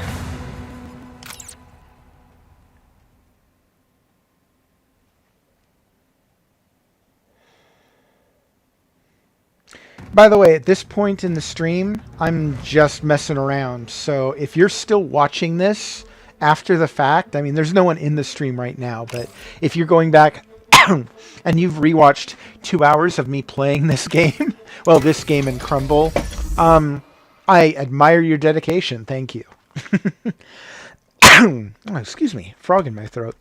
By the way, at this point in the stream, I'm just messing around. So if you're still watching this after the fact, I mean, there's no one in the stream right now, but if you're going back and you've rewatched 2 hours of me playing this game, well, this game and Crumble, I admire your dedication. Thank you. Oh, excuse me. Frog in my throat.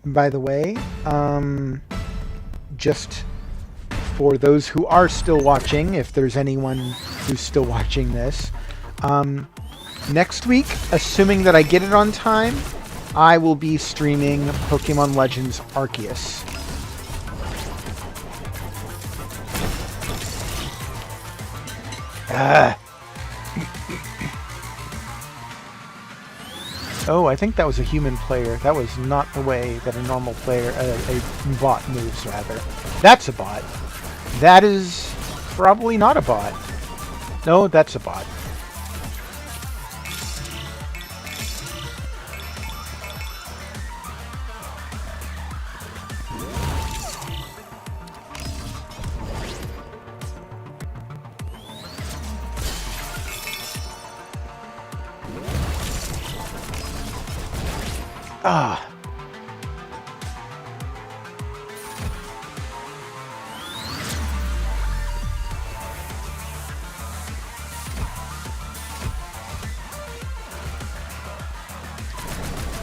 By the way, just for those who are still watching, if there's anyone who's still watching this, next week, assuming that I get it on time, I will be streaming Pokemon Legends Arceus. Oh, I think that was a human player. That was not the way that a normal player, a bot moves, rather. That's a bot. That is probably not a bot. No, that's a bot. Ah.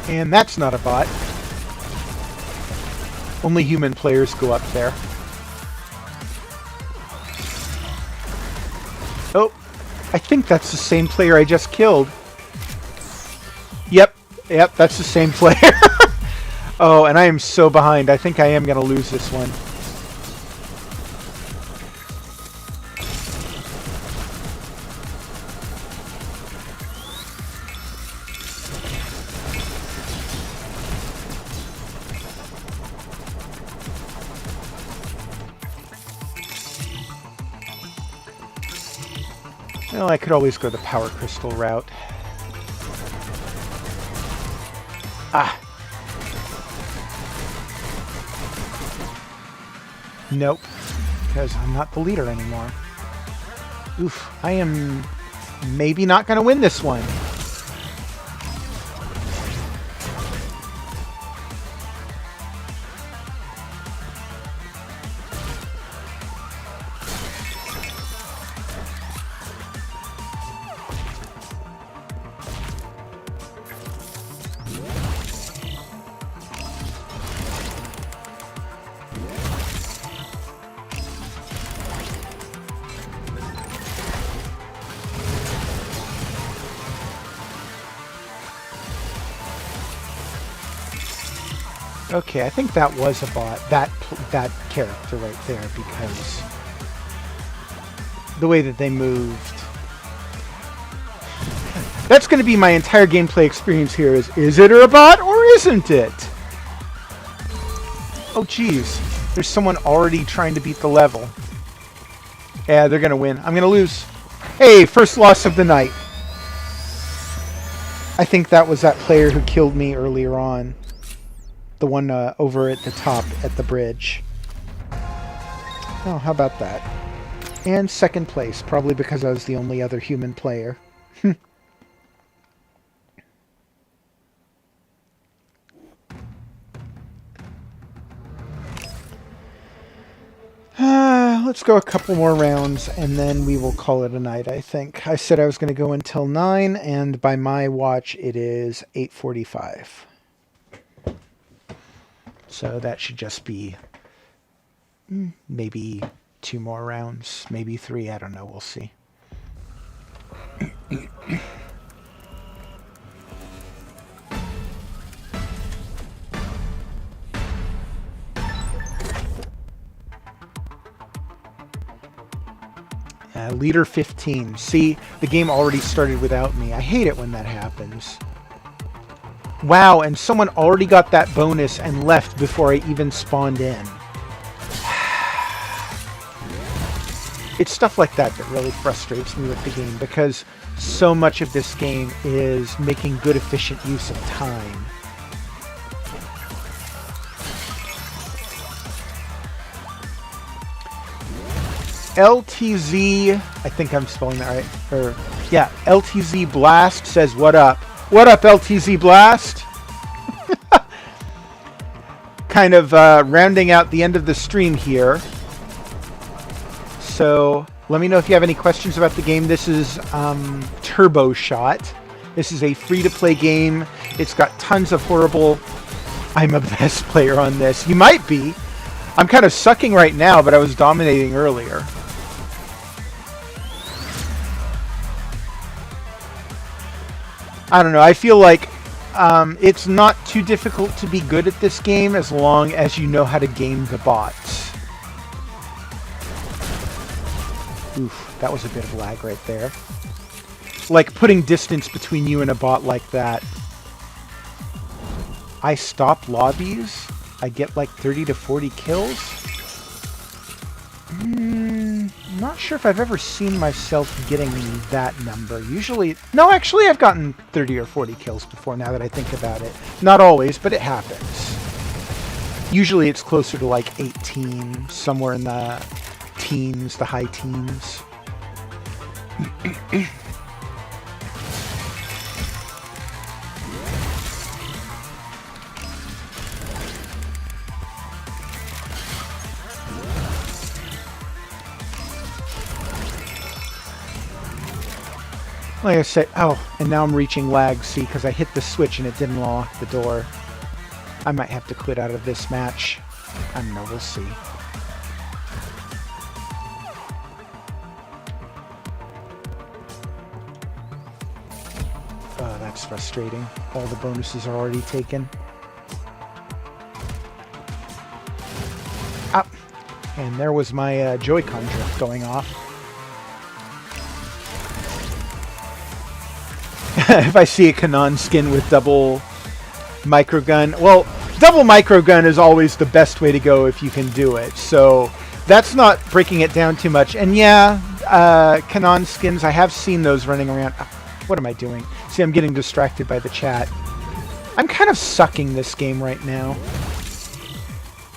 And that's not a bot. Only human players go up there. Oh, I think that's the same player I just killed. Yep, that's the same player. Oh, and I am so behind. I think I am going to lose this one. Well, I could always go the power crystal route. Ah! Nope. Because I'm not the leader anymore. Oof. I am maybe not going to win this one. Okay, I think that was a bot, that character right there, because the way that they moved. That's going to be my entire gameplay experience here is it a bot or isn't it? Oh geez, there's someone already trying to beat the level. Yeah, they're going to win. I'm going to lose. Hey, first loss of the night. I think that was that player who killed me earlier on. The one over at the top at the bridge. Oh, how about that? And second place, probably because I was the only other human player. Let's go a couple more rounds and then we will call it a night, I think. I said I was going to go until 9, and by my watch it is 8:45. So that should just be maybe 2 more rounds, maybe 3, I don't know, we'll see. Leader 15. See, the game already started without me. I hate it when that happens. Wow, and someone already got that bonus and left before I even spawned in. It's stuff like that that really frustrates me with the game, because so much of this game is making good, efficient use of time. LTZ, I think I'm spelling that right. Or, yeah, LTZ Blast says, what up? What up, LTZ Blast? Kind of rounding out the end of the stream here. So, let me know if you have any questions about the game. This is Turbo Shot. This is a free-to-play game. It's got tons of horrible... I'm a best player on this. You might be. I'm kind of sucking right now, but I was dominating earlier. I don't know, I feel like it's not too difficult to be good at this game as long as you know how to game the bots. Oof, that was a bit of lag right there. Like putting distance between you and a bot like that. I stop lobbies, I get like 30 to 40 kills. Not sure if I've ever seen myself getting that number. Usually, no, actually I've gotten 30 or 40 kills before now that I think about it. Not always, but it happens. Usually it's closer to like 18, somewhere in the teens, the high teens. Like I said, oh, and now I'm reaching lag, see, because I hit the switch and it didn't lock the door. I might have to quit out of this match. I don't know, we'll see. Oh, that's frustrating. All the bonuses are already taken. Ah, and there was my Joy-Con drift going off. If I see a Kanon skin with double microgun, well, double microgun is always the best way to go if you can do it. So that's not breaking it down too much. And yeah, Kanon skins. I have seen those running around. What am I doing? See, I'm getting distracted by the chat. I'm kind of sucking this game right now.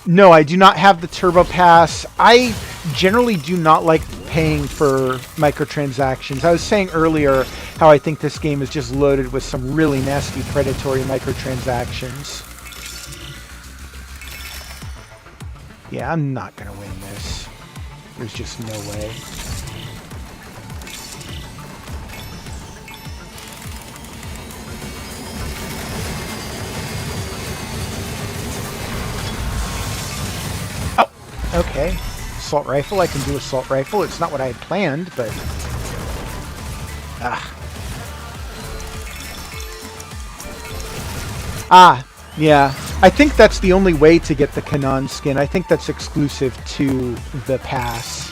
No, I do not have the Turbo Pass. I generally do not like paying for microtransactions. I was saying earlier how I think this game is just loaded with some really nasty predatory microtransactions. Yeah, I'm not going to win this. There's just no way. Okay, assault rifle. I can do assault rifle. It's not what I had planned, but yeah. I think that's the only way to get the Kanon skin. I think that's exclusive to the pass.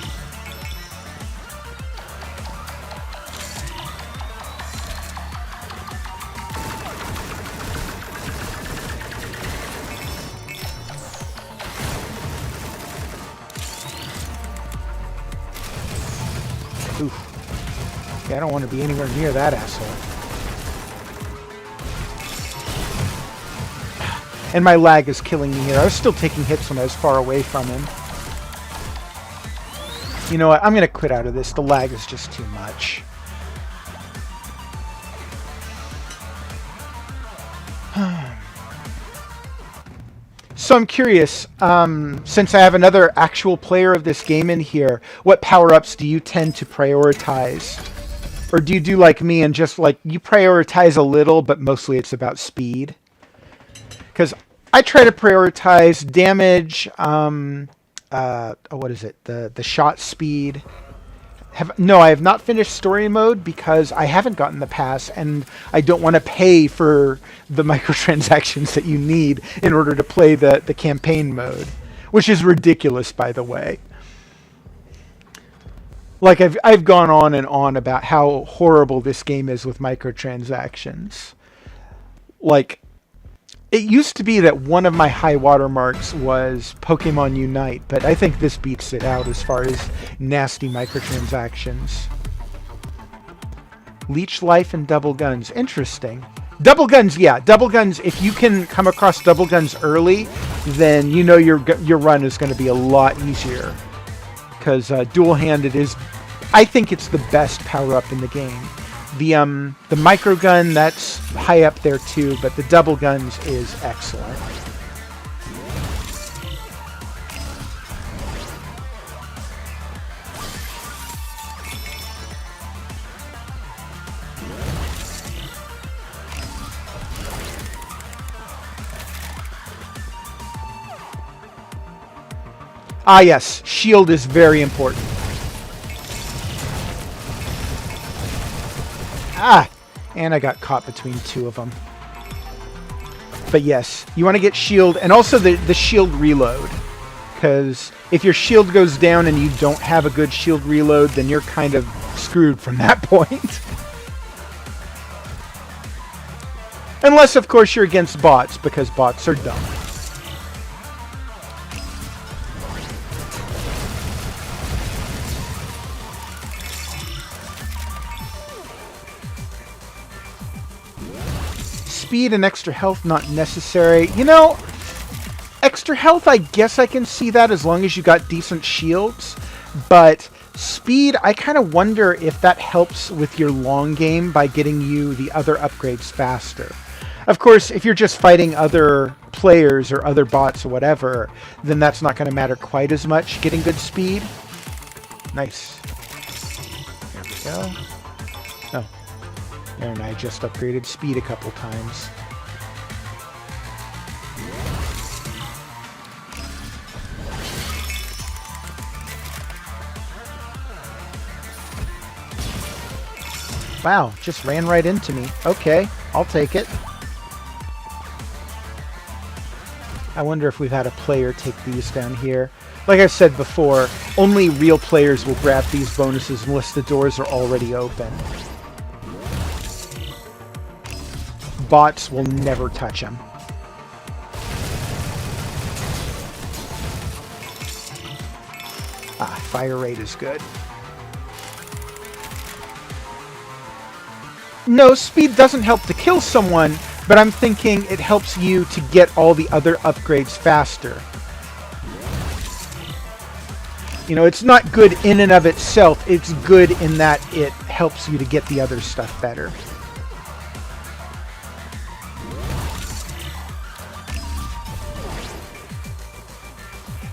Oof. Yeah, I don't want to be anywhere near that asshole. And my lag is killing me here. I was still taking hits when I was far away from him. You know what? I'm going to quit out of this. The lag is just too much. So I'm curious, since I have another actual player of this game in here, what power-ups do you tend to prioritize? Or do you do like me and just like, you prioritize a little, but mostly it's about speed? Because I try to prioritize damage, what is it? The shot speed. No, I have not finished story mode because I haven't gotten the pass and I don't want to pay for the microtransactions that you need in order to play the campaign mode, which is ridiculous, by the way. Like, I've gone on and on about how horrible this game is with microtransactions. Like, it used to be that one of my high watermarks was Pokemon Unite, but I think this beats it out as far as nasty microtransactions. Leech life and double guns. Interesting. Double guns, yeah. Double guns, if you can come across double guns early, then you know your run is going to be a lot easier. Because dual-handed is, I think it's the best power-up in the game. The micro gun, that's high up there too, but the double guns is excellent. Ah yes, shield is very important. Ah! And I got caught between two of them. But yes, you want to get shield, and also the shield reload. Because if your shield goes down and you don't have a good shield reload, then you're kind of screwed from that point. Unless, of course, you're against bots, because bots are dumb. Speed and extra health not necessary. You know, extra health, I guess I can see that as long as you got decent shields. But speed, I kind of wonder if that helps with your long game by getting you the other upgrades faster. Of course, if you're just fighting other players or other bots or whatever, then that's not going to matter quite as much, getting good speed. Nice. There we go. Oh. And I just upgraded speed a couple times. Wow, just ran right into me. Okay, I'll take it. I wonder if we've had a player take these down here. Like I said before, only real players will grab these bonuses unless the doors are already open. Bots will never touch them. Ah, fire rate is good. No, speed doesn't help to kill someone, but I'm thinking it helps you to get all the other upgrades faster. You know, it's not good in and of itself. It's good in that it helps you to get the other stuff better.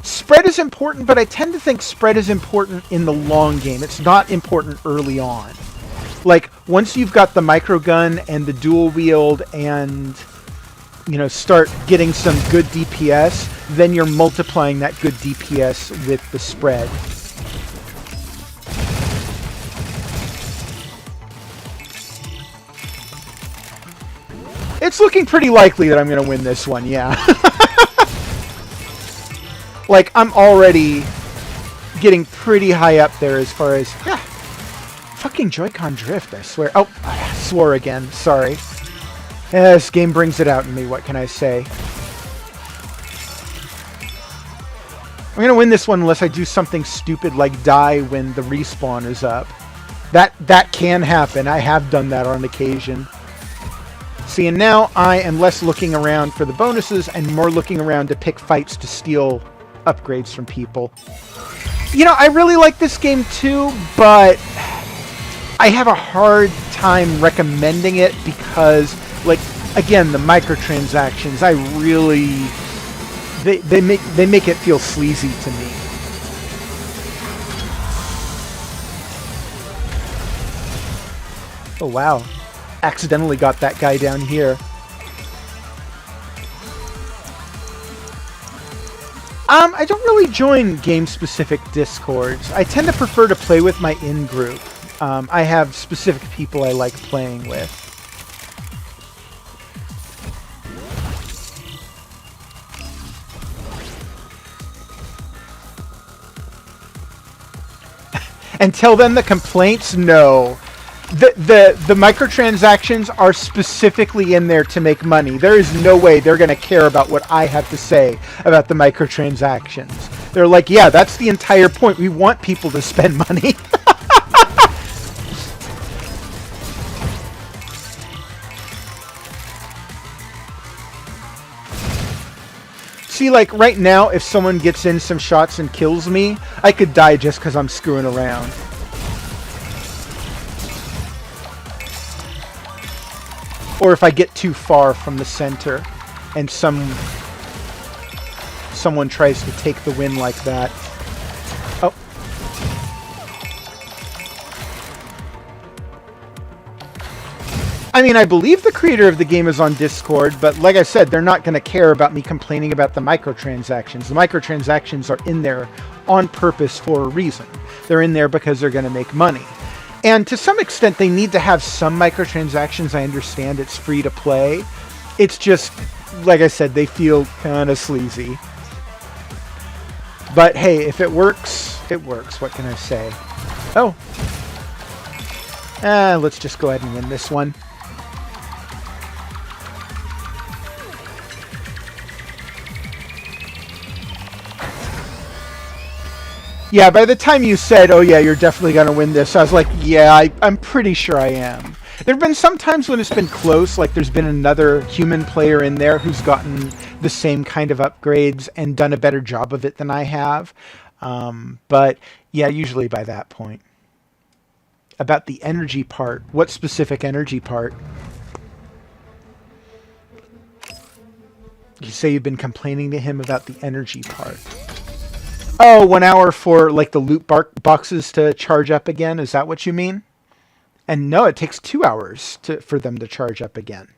Spread is important, but I tend to think spread is important in the long game. It's not important early on. Like, once you've got the microgun and the dual wield and, you know, start getting some good DPS, then you're multiplying that good DPS with the spread. It's looking pretty likely that I'm going to win this one, yeah. Like, I'm already getting pretty high up there as far as... Yeah. Fucking Joy-Con drift, I swear. Oh, I swore again. Sorry. Yeah, this game brings it out in me. What can I say? I'm going to win this one unless I do something stupid like die when the respawn is up. That can happen. I have done that on occasion. See, and now I am less looking around for the bonuses and more looking around to pick fights to steal upgrades from people. You know, I really like this game too, but I have a hard time recommending it because, like, again, the microtransactions, I really... They make it feel sleazy to me. Oh, wow. Accidentally got that guy down here. I don't really join game-specific discords. I tend to prefer to play with my in-group. I have specific people I like playing with. Until then, the complaints? No. The microtransactions are specifically in there to make money. There is no way they're going to care about what I have to say about the microtransactions. They're like, yeah, that's the entire point. We want people to spend money. See, like, right now, if someone gets in some shots and kills me, I could die just because I'm screwing around. Or if I get too far from the center and someone tries to take the win like that. Oh. I mean, I believe the creator of the game is on Discord, but like I said, they're not going to care about me complaining about the microtransactions. The microtransactions are in there on purpose for a reason. They're in there because they're going to make money. And to some extent, they need to have some microtransactions. I understand it's free to play. It's just, like I said, they feel kind of sleazy. But hey, if it works, it works. What can I say? Oh. Let's just go ahead and win this one. Yeah, by the time you said, oh yeah, you're definitely going to win this, I was like, yeah, I'm pretty sure I am. There have been some times when it's been close, like there's been another human player in there who's gotten the same kind of upgrades and done a better job of it than I have. But yeah, usually by that point. About the energy part. What specific energy part? You say you've been complaining to him about the energy part. Oh, 1 hour for like the loot boxes to charge up again? Is that what you mean? And no, it takes 2 hours for them to charge up again.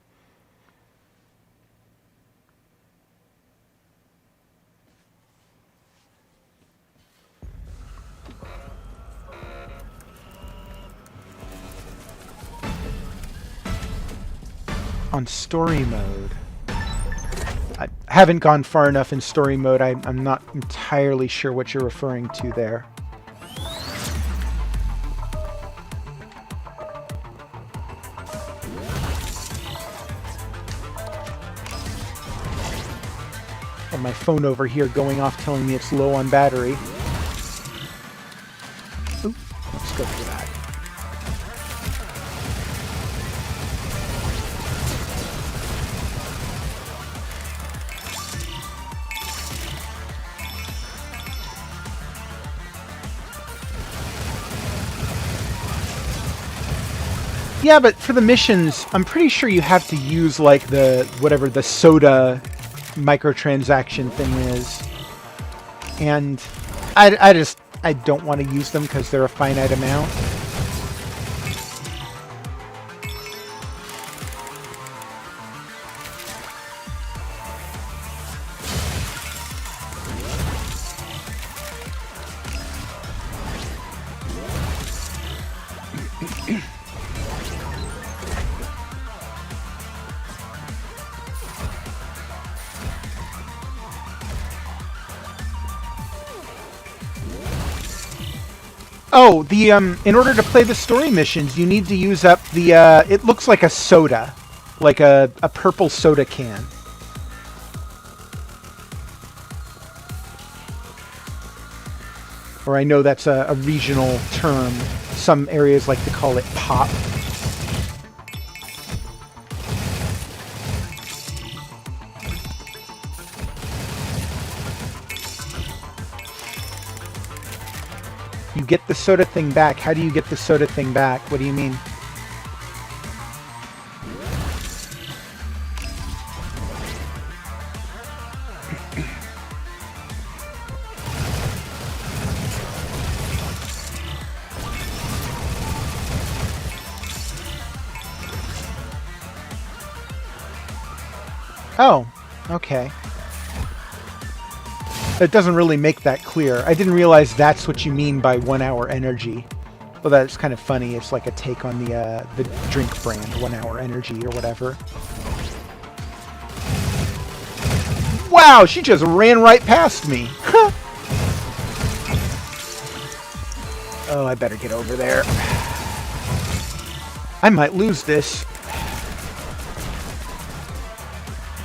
On story mode. I haven't gone far enough in story mode. I'm not entirely sure what you're referring to there. And my phone over here going off telling me it's low on battery. Ooh, let's go for that. Yeah, but for the missions, I'm pretty sure you have to use like the whatever the soda microtransaction thing is, and I don't want to use them because they're a finite amount. Oh, the in order to play the story missions, you need to use up the it looks like a soda, like a purple soda can. Or I know that's a regional term. Some areas like to call it pop. You get the soda thing back. How do you get the soda thing back? What do you mean? Oh, okay. It doesn't really make that clear. I didn't realize that's what you mean by 1 hour energy. Well, that's kind of funny. It's like a take on the drink brand, 1 hour energy or whatever. Wow, she just ran right past me. Oh, I better get over there. I might lose this.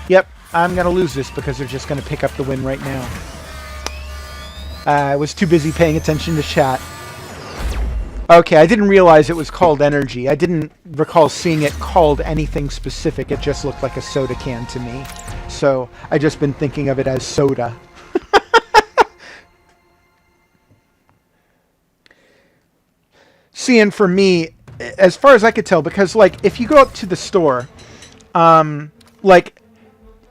Yep, I'm going to lose this because they're just going to pick up the win right now. I was too busy paying attention to chat. Okay, I didn't realize it was called energy. I didn't recall seeing it called anything specific. It just looked like a soda can to me. So I just been thinking of it as soda. See, and for me, as far as I could tell, because like if you go up to the store, like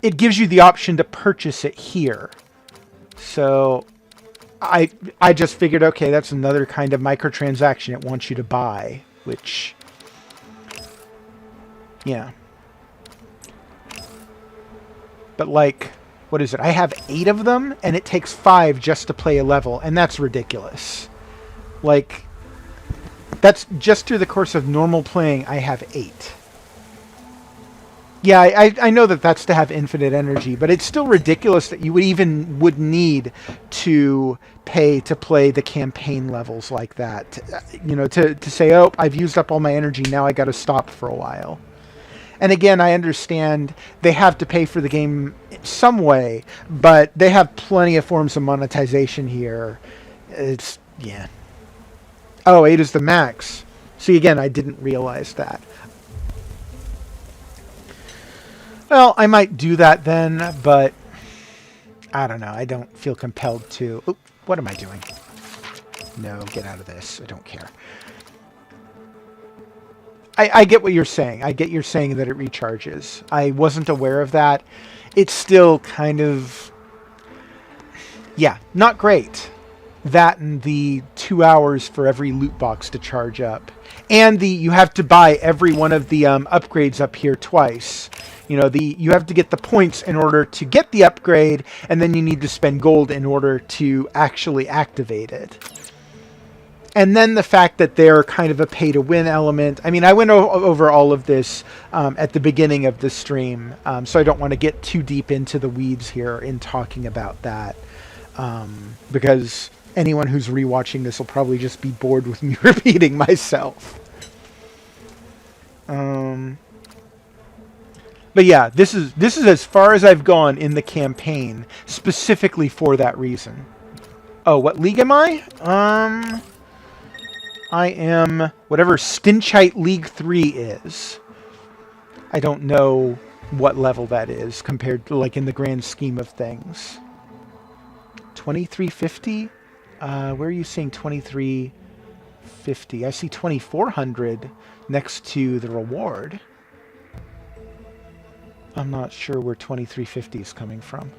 it gives you the option to purchase it here. So I just figured, okay, that's another kind of microtransaction it wants you to buy, which, yeah. But like, what is it? I have 8 of them, and it takes 5 just to play a level, and that's ridiculous. Like, that's just through the course of normal playing, I have 8. Yeah, I know that that's to have infinite energy, but it's still ridiculous that you would need to pay to play the campaign levels like that. You know, to say, oh, I've used up all my energy, now I got to stop for a while. And again, I understand they have to pay for the game some way, but they have plenty of forms of monetization here. It's, yeah. Oh, 8 is the max. See, again, I didn't realize that. Well, I might do that then, but I don't know. I don't feel compelled to. Oop, what am I doing? No, get out of this. I don't care. I get what you're saying. I get you're saying that it recharges. I wasn't aware of that. It's still kind of, yeah, not great. That and the 2 hours for every loot box to charge up. And you have to buy every one of the upgrades up here twice. You know, you have to get the points in order to get the upgrade, and then you need to spend gold in order to actually activate it. And then the fact that they're kind of a pay-to-win element. I mean, I went over all of this at the beginning of the stream, so I don't want to get too deep into the weeds here in talking about that, because anyone who's rewatching this will probably just be bored with me repeating myself. But yeah, this is as far as I've gone in the campaign, specifically for that reason. Oh, what league am I? I am whatever Stinchite League 3 is. I don't know what level that is compared to, like, in the grand scheme of things. 2350? Where are you seeing 2350 2350. I see 2400 next to the reward. I'm not sure where 2350 is coming from.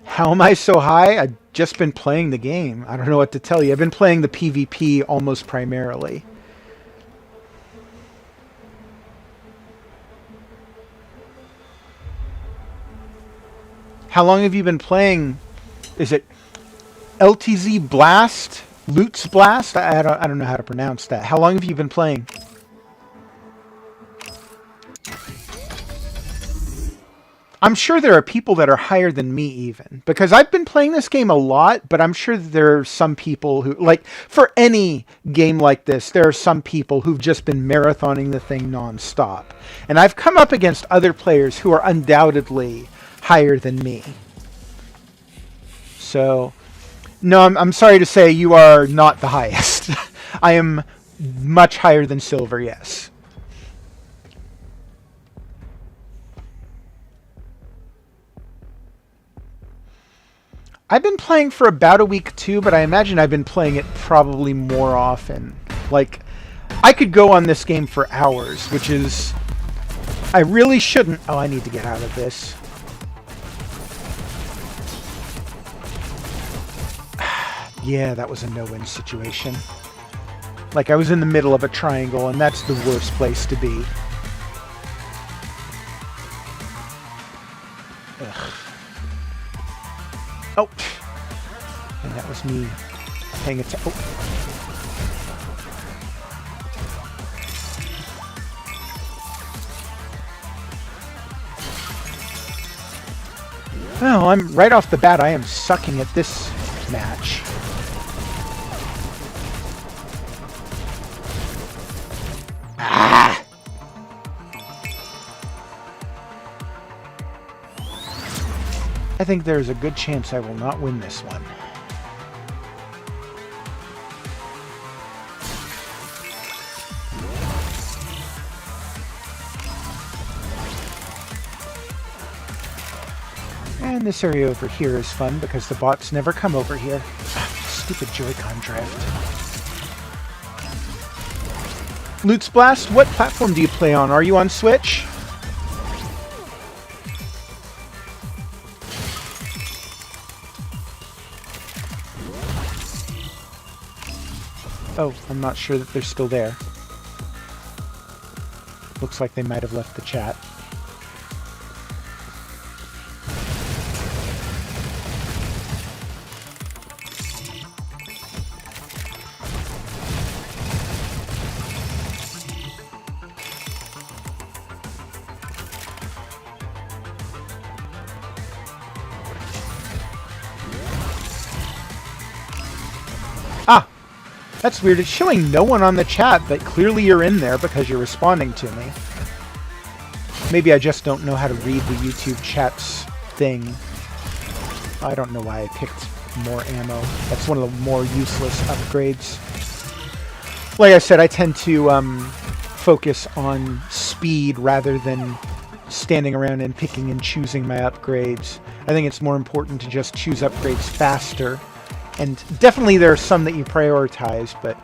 How am I so high? I've just been playing the game. I don't know what to tell you. I've been playing the PvP almost primarily. How long have you been playing? Is it LTZ Blast? Loots Blast? I don't know how to pronounce that. How long have you been playing? I'm sure there are people that are higher than me even, because I've been playing this game a lot, but I'm sure there are some people who, like, for any game like this, there are some people who've just been marathoning the thing nonstop. And I've come up against other players who are undoubtedly higher than me. So, no, I'm sorry to say you are not the highest. I am much higher than silver, yes. I've been playing for about a week too, but I imagine I've been playing it probably more often. Like, I could go on this game for hours, which is... I really shouldn't... Oh, I need to get out of this. Yeah, that was a no-win situation. Like, I was in the middle of a triangle, and that's the worst place to be. Ugh. Oh! And that was me paying attention. Oh. Well, I'm right off the bat, I am sucking at this match. Ah! I think there's a good chance I will not win this one. And this area over here is fun because the bots never come over here. Stupid Joy-Con drift. Loots Blast, what platform do you play on? Are you on Switch? Oh, I'm not sure that they're still there. Looks like they might have left the chat. Ah! That's weird. It's showing no one on the chat, but clearly you're in there because you're responding to me. Maybe I just don't know how to read the YouTube chat's thing. I don't know why I picked more ammo. That's one of the more useless upgrades. Like I said, I tend to focus on speed rather than standing around and picking and choosing my upgrades. I think it's more important to just choose upgrades faster. And definitely there are some that you prioritize, but...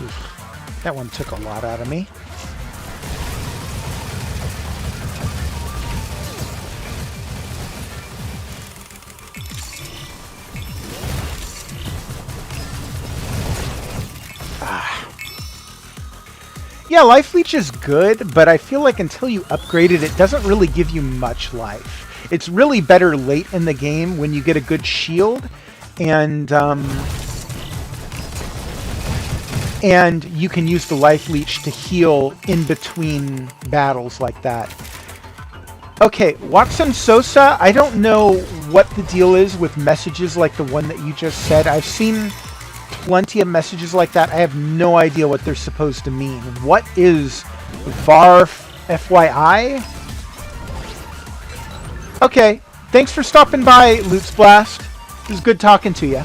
Oof. That one took a lot out of me. Yeah, Life Leech is good, but I feel like until you upgrade it, it doesn't really give you much life. It's really better late in the game when you get a good shield, and you can use the Life Leech to heal in between battles like that. Okay, Watson Sosa, I don't know what the deal is with messages like the one that you just said. I've seen plenty of messages like that. I have no idea what they're supposed to mean. What is VAR FYI? Okay, thanks for stopping by, Loots Blast. It was good talking to you.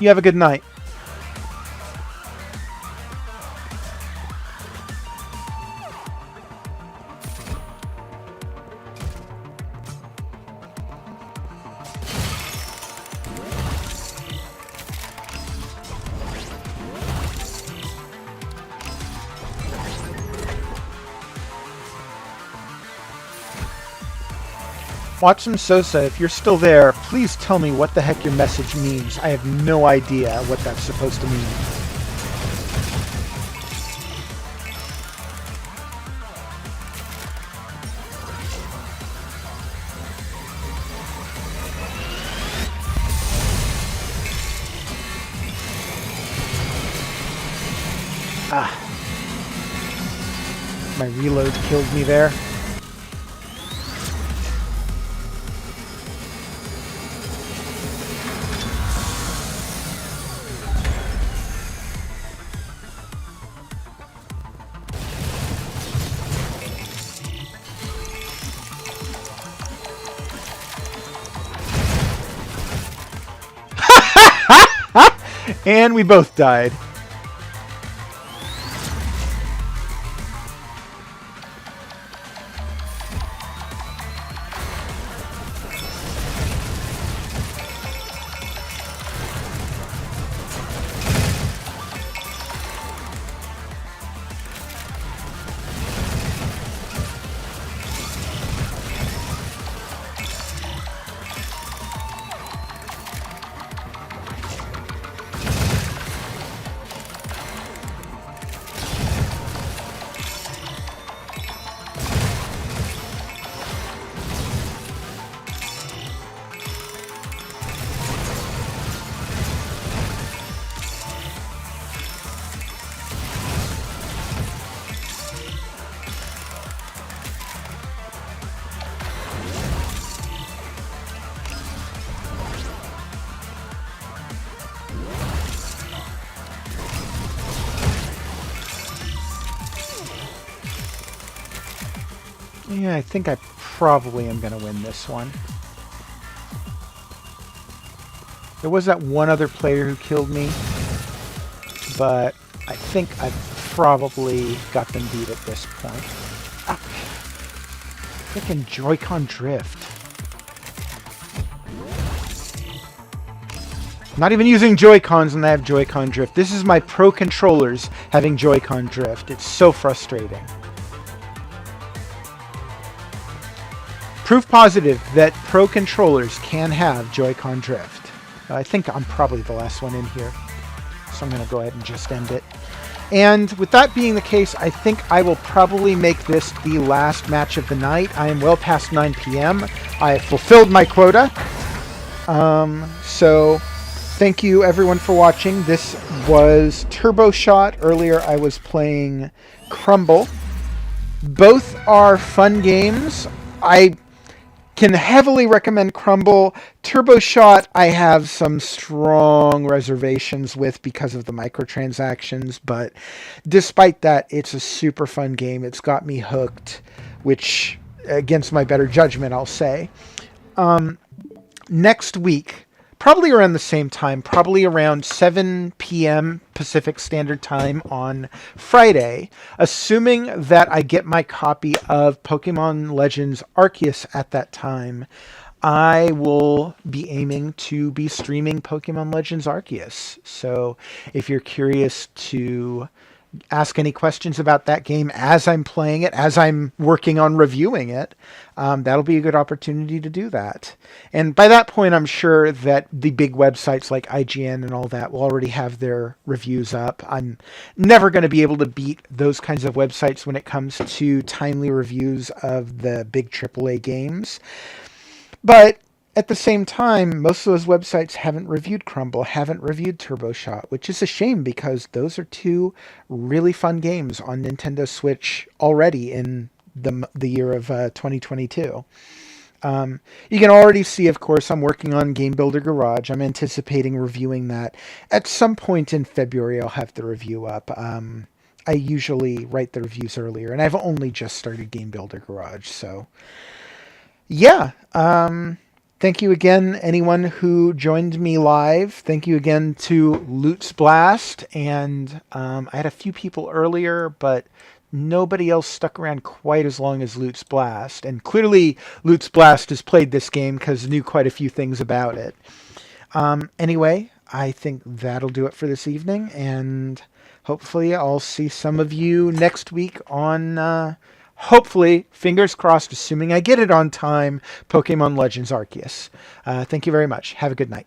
You have a good night. Watson Sosa, if you're still there, please tell me what the heck your message means. I have no idea what that's supposed to mean. Ah. My reload killed me there. And we both died. Yeah, I think I probably am going to win this one. There was that one other player who killed me, but I think I've probably got them beat at this point. Ah, frickin' Joy-Con drift. Not even using Joy-Cons and I have Joy-Con drift. This is my Pro controllers having Joy-Con drift. It's so frustrating. Proof positive that Pro controllers can have Joy-Con drift. I think I'm probably the last one in here, so I'm going to go ahead and just end it. And with that being the case, I think I will probably make this the last match of the night. I am well past 9 p.m. I have fulfilled my quota. So thank you everyone for watching. This was Turbo Shot. Earlier I was playing Crumble. Both are fun games. I can heavily recommend Crumble. Turbo Shot I have some strong reservations with because of the microtransactions, but despite that, it's a super fun game. It's got me hooked, which, against my better judgment, I'll say. Next week, probably around the same time, probably around 7 p.m. Pacific Standard Time on Friday, assuming that I get my copy of Pokemon Legends Arceus at that time, I will be aiming to be streaming Pokemon Legends Arceus. So if you're curious to ask any questions about that game as I'm playing it, as I'm working on reviewing it, that'll be a good opportunity to do that. And by that point, I'm sure that the big websites like IGN and all that will already have their reviews up. I'm never going to be able to beat those kinds of websites when it comes to timely reviews of the big AAA games. But at the same time, most of those websites haven't reviewed Crumble, haven't reviewed Turbo Shot, which is a shame because those are two really fun games on Nintendo Switch already in the year of 2022. You can already see, of course, I'm working on Game Builder Garage. I'm anticipating reviewing that at some point in February. I'll have the review up. I usually write the reviews earlier, and I've only just started Game Builder Garage, so yeah. Thank you again, anyone who joined me live. Thank you again to Loots Blast, and I had a few people earlier, but nobody else stuck around quite as long as Loots Blast. And clearly, Loots Blast has played this game because knew quite a few things about it. Anyway, I think that'll do it for this evening, and hopefully I'll see some of you next week on, hopefully, fingers crossed, assuming I get it on time, Pokemon Legends Arceus. Thank you very much. Have a good night.